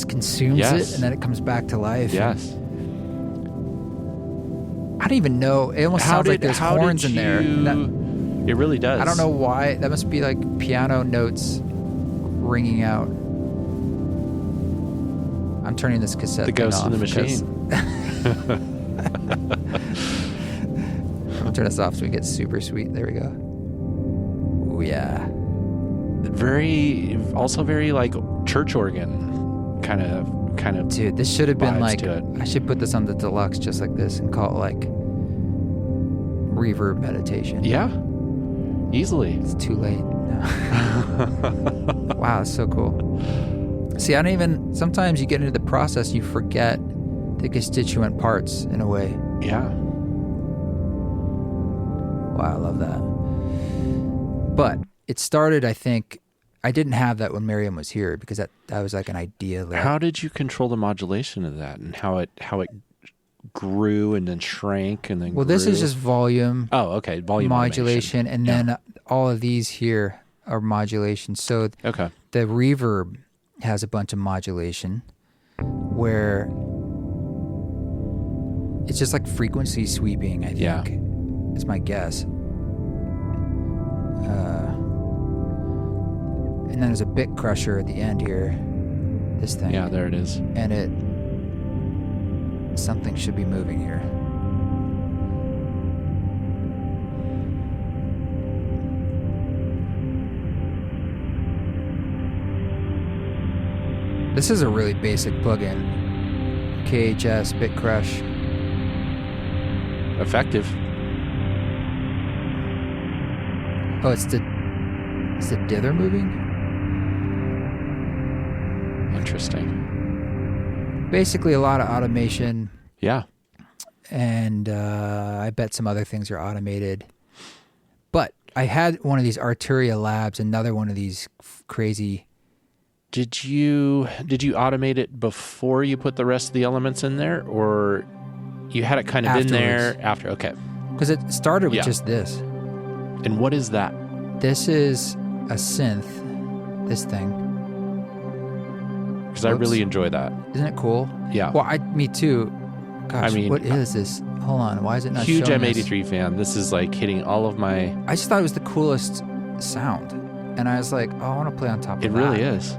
consumes it, and then it comes back to life.
Yes.
I don't even know. It almost sounds like there's horns in there.
It really does.
I don't know why. That must be like piano notes ringing out. I'm turning this cassette
The ghost in the machine.
I'll turn this off so we get super sweet. There we go. Oh yeah.
Also very like church organ kind of.
Dude, this should have been like.
I
should put this on the deluxe just like this and call it like reverb meditation.
Yeah. Easily.
It's too late. No. Wow, that's so cool. See, sometimes you get into the process, you forget the constituent parts in a way.
Yeah.
Wow, I love that. But it started, I think, I didn't have that when Miriam was here because that was like an idea.
How did you control the modulation of that and how it grew and then shrank and then grew?
This is just volume.
Oh, okay. Volume
modulation. And then all of these here are modulation. So the reverb has a bunch of modulation where it's just like frequency sweeping, I think. Yeah. It's my guess. And then there's a bit crusher at the end here. This thing.
Yeah, there it is.
And something should be moving here. This is a really basic plugin. KHS, BitCrush.
Effective.
Oh, is the dither moving?
Interesting.
Basically, a lot of automation.
Yeah.
And I bet some other things are automated. But I had one of these Arturia Labs, another one of these crazy.
Did you automate it before you put the rest of the elements in there, or you had it kind of
Afterwards.
in there after? Okay.
Because it started with just this.
And what is that?
This is a synth. This thing.
Because I really enjoy that.
Isn't it cool?
Yeah.
Well, me too. Gosh,
I mean,
what is this? Hold on, why is it not
huge
showing
M83 fan. This is like hitting all of my...
I just thought it was the coolest sound. And I was like, oh, I want to play on top of
It
that.
really is.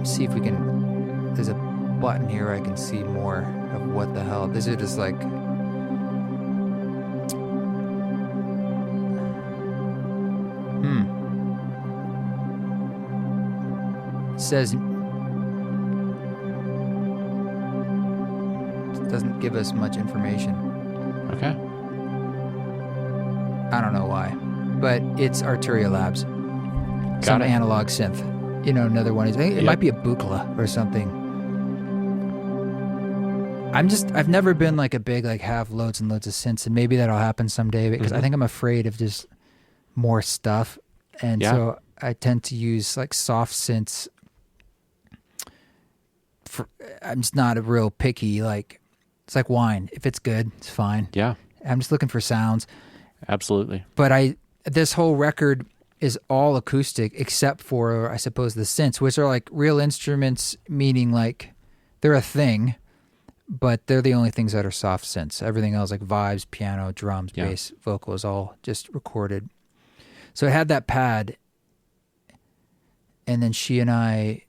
See if we can... There's a button here where I can see more of what the hell. This is just like... It says... doesn't give us much information.
Okay.
I don't know why, but it's Arturia Labs. Some analog synth. You know, another one is it might be a Buchla or something. I've never been like a big like have loads and loads of synths, and maybe that'll happen someday because I think I'm afraid of just more stuff, and so I tend to use like soft synths. I'm just not a real picky like. It's like wine. If it's good, it's fine.
Yeah.
I'm just looking for sounds.
Absolutely.
But this whole record is all acoustic except for, I suppose, the synths, which are like real instruments, meaning like they're a thing, but they're the only things that are soft synths. Everything else like vibes, piano, drums, bass, vocals, all just recorded. So it had that pad, and then she and I,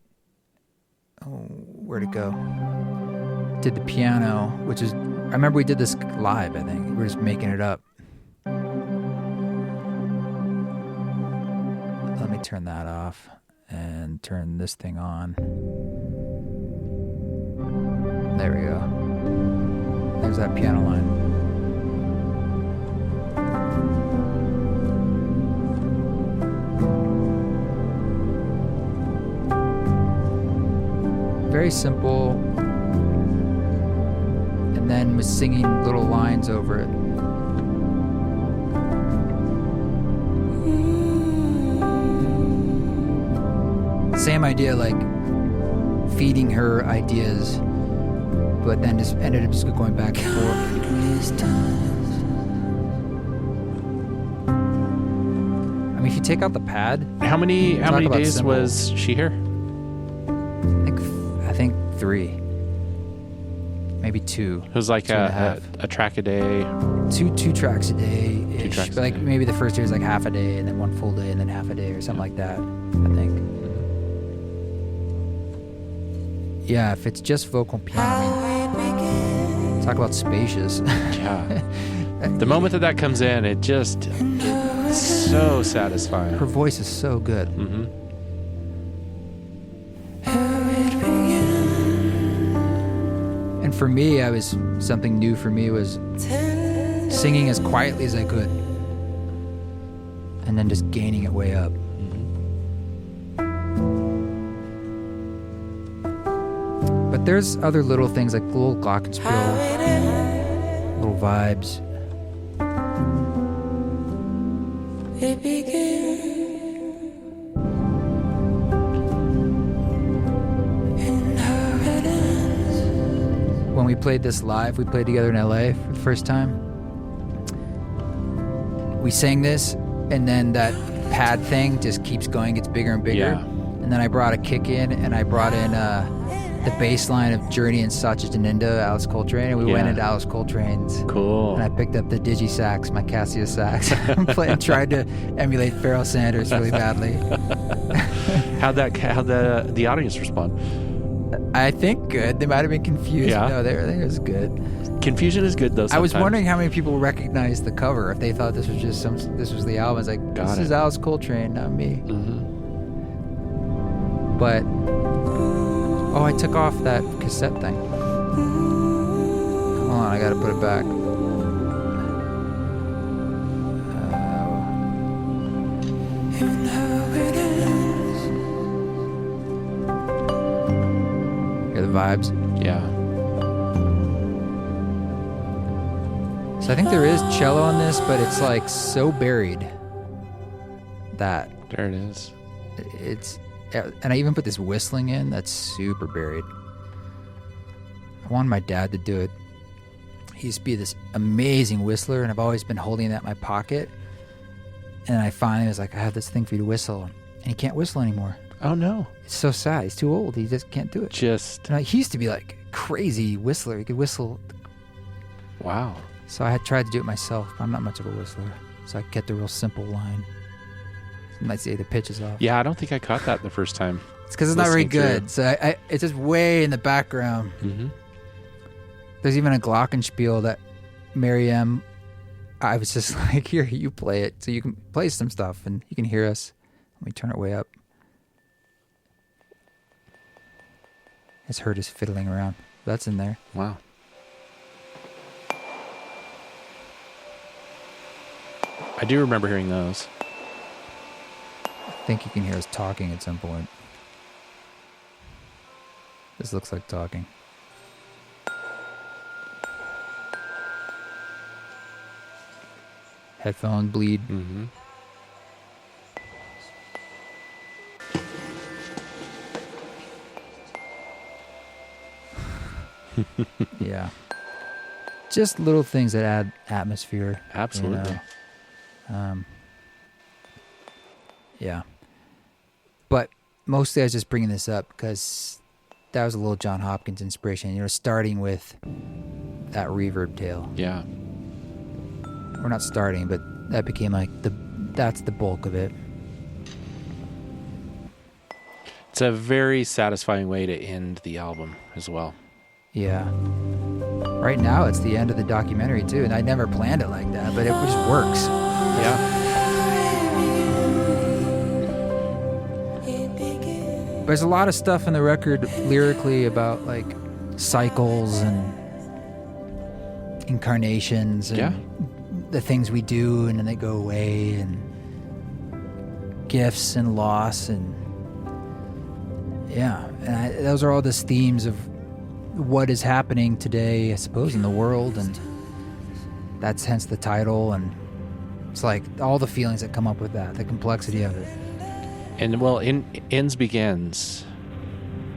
where'd it go? Did the piano, which is, I remember we did this live, I think. We were just making it up. Let me turn that off and turn this thing on. There we go. There's that piano line. Very simple. And then was singing little lines over it. Same idea, like feeding her ideas, but then just ended up just going back and forth. I mean, if you take out the pad,
how many days was she here?
I think 3. Maybe 2.
It was like a track a day.
Two tracks a day.
2 tracks
but like maybe the first day was like half a day, and then 1 full day, and then half a day, or something like that. I think. Yeah, if it's just vocal piano, I mean, talk about spacious.
Yeah. The moment that comes in, it's so satisfying.
Her voice is so good.
Mm-hmm.
And for me, something new for me was singing as quietly as I could, and then just gaining it way up. But there's other little things like little glockenspiel, little vibes. When we played this live, we played together in LA for the first time. We sang this, and then that pad thing just keeps going, gets bigger and bigger.
Yeah.
And then I brought a kick in, and I brought in the bass line of Journey and Sacha Dinenda, Alice Coltrane, and we went into Alice Coltrane's.
Cool.
And I picked up the digi sax, my Casio sax, and tried to emulate Pharoah Sanders really badly.
How'd the audience respond?
I think good. They might have been confused.
Yeah.
No, it was good.
Confusion is good though. Sometimes.
I was wondering how many people recognized the cover. If they thought this was just this was the album. I was like, this is Alice Coltrane, not me.
Mm-hmm.
But Oh, I took off that cassette thing. Hold on, I gotta put it back. Hear the vibes?
Yeah.
So I think there is cello on this, but it's like so buried that
There it is.
it's, and I even put this whistling in that's super buried. I wanted my dad to do it. He used to be this amazing whistler, and I've always been holding that in my pocket. And I finally was like, I have this thing for you to whistle, and he can't whistle anymore.
Oh no.
It's so sad. He's too old. He just can't do it.
Just
And he used to be like crazy whistler. He could whistle.
wow.
So I had tried to do it myself, but I'm not much of a whistler. So I kept a real simple line. You might say the pitch is off.
Yeah, I don't think I caught that the first time.
It's because it's not very
listening
good. So it's just way in the background.
Mm-hmm.
There's even a glockenspiel that Mary M. I was just like, here, you play it. So you can play some stuff and you can hear us. Let me turn it way up. It's heard us fiddling around. That's in there.
Wow. I do remember hearing those.
I think you can hear us talking at some point. This looks like talking. Headphone bleed.
Mm-hmm.
Yeah. Just little things that add atmosphere.
Absolutely.
You know? Yeah. But mostly I was just bringing this up because that was a little John Hopkins inspiration. You know, starting with that reverb tail.
Yeah.
We're not starting, but that became like that's the bulk of it.
It's a very satisfying way to end the album as well.
Yeah. Right now it's the end of the documentary too, and I never planned it like that, but it just works.
Yeah.
There's a lot of stuff in the record lyrically about like cycles and incarnations and the things we do and then they go away, and gifts and loss, and those are all just themes of what is happening today, I suppose, in the world, and that's hence the title. And it's like all the feelings that come up with that, the complexity of it.
And well, ends begins.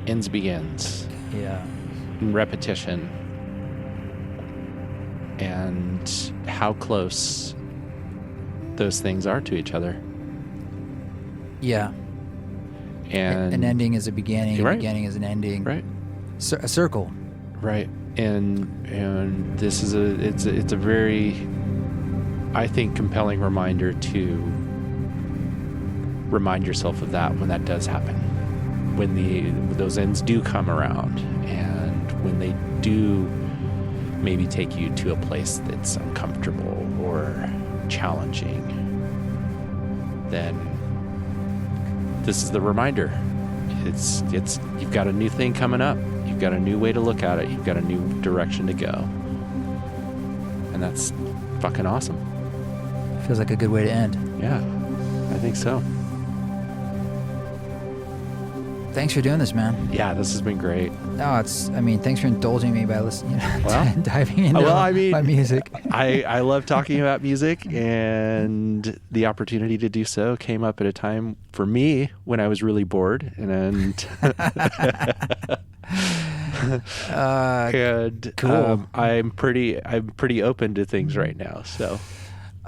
Ends begins.
Yeah.
In repetition. And how close those things are to each other.
Yeah.
And
an ending is a beginning,
right.
A beginning is an ending.
Right.
A circle.
Right. And this is it's a very, I think, compelling reminder to remind yourself of that when that does happen, when those ends do come around, and when they do maybe take you to a place that's uncomfortable or challenging, then this is the reminder. It's you've got a new thing coming up. You've got a new way to look at it. You've got a new direction to go. And that's fucking awesome.
Feels like a good way to end.
Yeah, I think so.
Thanks for doing this, man.
Yeah, this has been great.
No, thanks for indulging me by listening, diving into my music.
I love talking about music, and the opportunity to do so came up at a time for me when I was really bored, and
cool.
I'm pretty open to things right now. So,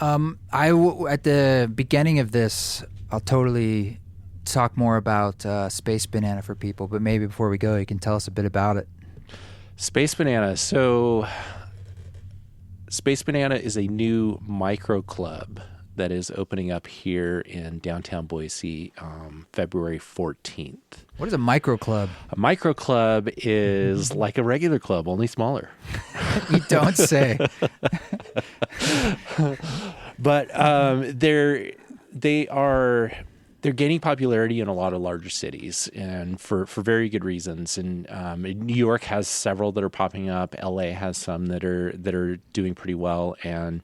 at the beginning of this, I'll totally talk more about Space Banana for people, but maybe before we go, you can tell us a bit about it.
Space Banana. So Space Banana is a new micro club that is opening up here in downtown Boise February 14th.
What is a micro club?
A micro club is like a regular club, only smaller.
You don't say.
But they are they're gaining popularity in a lot of larger cities, and for very good reasons. And New York has several that are popping up. LA has some that are doing pretty well. And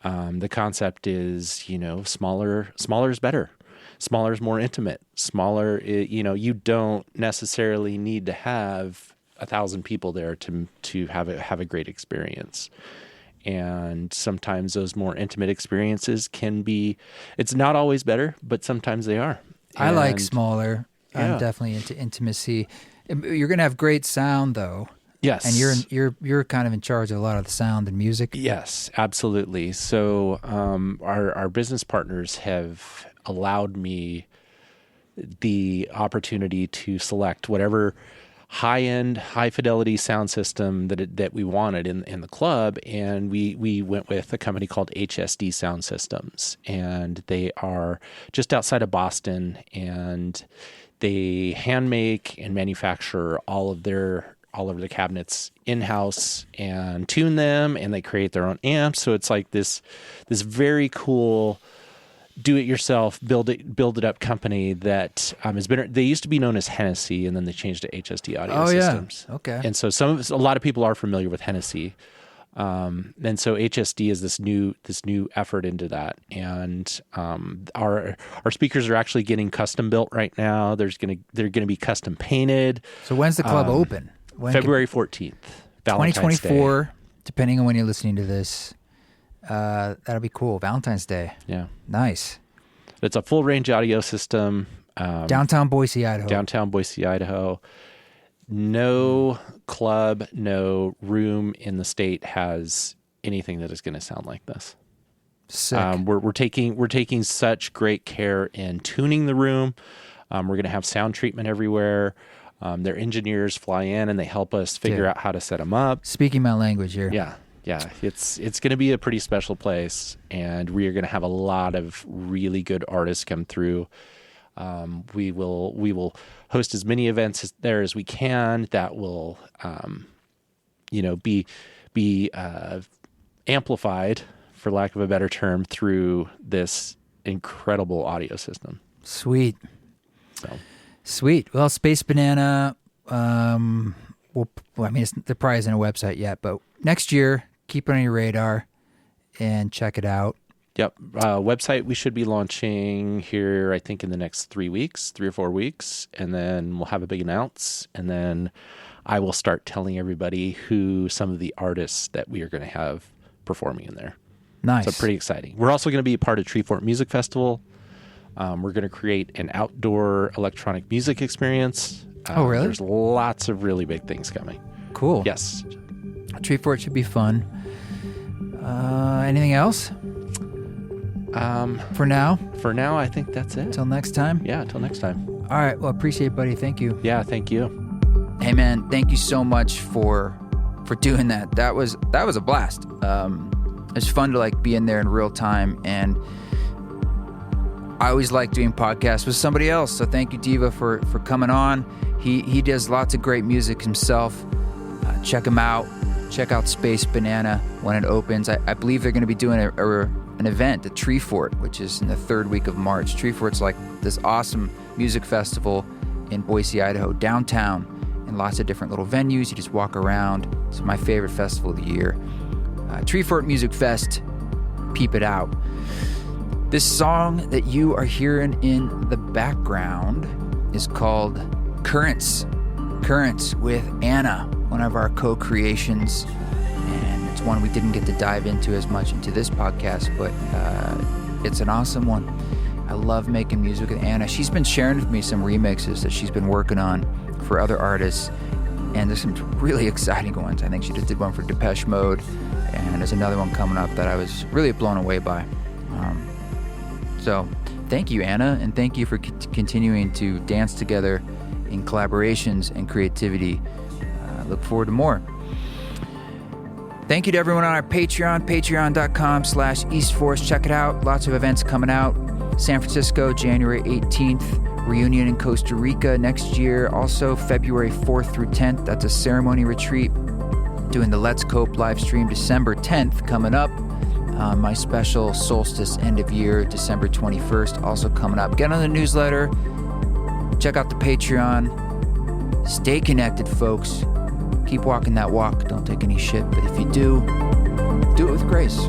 the concept is, smaller is better. Smaller is more intimate. Smaller, you don't necessarily need to have 1,000 people there to have a great experience. And sometimes those more intimate experiences can be, it's not always better, but sometimes they are.
I like smaller.
Yeah.
I'm definitely into intimacy. You're going to have great sound though.
Yes.
And you're kind of in charge of a lot of the sound and music.
Yes, absolutely. So our business partners have allowed me the opportunity to select whatever high-end, high-fidelity sound system that we wanted in the club, and we went with a company called HSD Sound Systems, and they are just outside of Boston, and they hand make and manufacture all of their cabinets in-house and tune them, and they create their own amps. So it's like this very cool do-it-yourself, build it up company that has been. They used to be known as Hennessy, and then they changed to HSD Audio Systems.
Yeah. Okay.
And so a lot of people are familiar with Hennessy, and so HSD is this new effort into that. And our speakers are actually getting custom built right now. They're gonna be custom painted.
So when's the club open?
February 14th, Valentine's
2024.
Day.
Depending on when you're listening to this. That'll be cool. Valentine's Day.
Yeah.
Nice.
It's a full range audio system.
Downtown Boise, Idaho.
No club, no room in the state has anything that is going to sound like this.
Sick.
We're taking such great care in tuning the room. We're going to have sound treatment everywhere. Their engineers fly in and they help us figure out how to set them up.
Speaking my language here.
Yeah. It's going to be a pretty special place, and we are going to have a lot of really good artists come through. We will host as many events there as we can that will, be amplified, for lack of a better term, through this incredible audio system.
Sweet.
So.
Sweet. Well, Space Banana. They're probably isn't a website yet, but next year, keep it on your radar and check it out.
Yep. Website we should be launching here, I think, in the next 3 or 4 weeks. And then we'll have a big announce. And then I will start telling everybody who some of the artists that we are going to have performing in there.
Nice.
So pretty exciting. We're also going to be a part of Treefort Music Festival. We're going to create an outdoor electronic music experience.
Oh, really?
There's lots of really big things coming.
Cool.
Yes.
Treefort should be fun. Anything else? For now?
For now, I think that's it.
Until next time?
Yeah, until next time.
All right. Well, appreciate it, buddy. Thank you.
Yeah, thank you.
Hey, man. Thank you so much for doing that. That was a blast. It's fun to be in there in real time, and I always like doing podcasts with somebody else. So thank you, Deevoux, for coming on. He does lots of great music himself. Check him out. Check out Space Banana when it opens. I believe they're going to be doing an event at Treefort, which is in the third week of March. Treefort's like this awesome music festival in Boise, Idaho, downtown, and lots of different little venues. You just walk around. It's my favorite festival of the year. Treefort Music Fest. Peep it out. This song that you are hearing in the background is called Currents. Currents with Anna, one of our co-creations, and it's one we didn't get to dive into as much into this podcast, but it's an awesome one. I love making music with Anna. She's been sharing with me some remixes that she's been working on for other artists, and there's some really exciting ones. I think she just did one for Depeche Mode, and there's another one coming up that I was really blown away by. So thank you, Anna, and thank you for continuing to dance together in collaborations and creativity. Look forward to more. Thank you to everyone on our Patreon, patreon.com/EastForest. Check it out. Lots of events coming out. San Francisco, January 18th. Reunion in Costa Rica next year. Also, February 4th through 10th. That's a ceremony retreat. Doing the Let's Cope live stream December 10th coming up. My special solstice end of year, December 21st, also coming up. Get on the newsletter. Check out the Patreon. Stay connected, folks. Keep walking that walk. Don't take any shit. But if you do it with grace.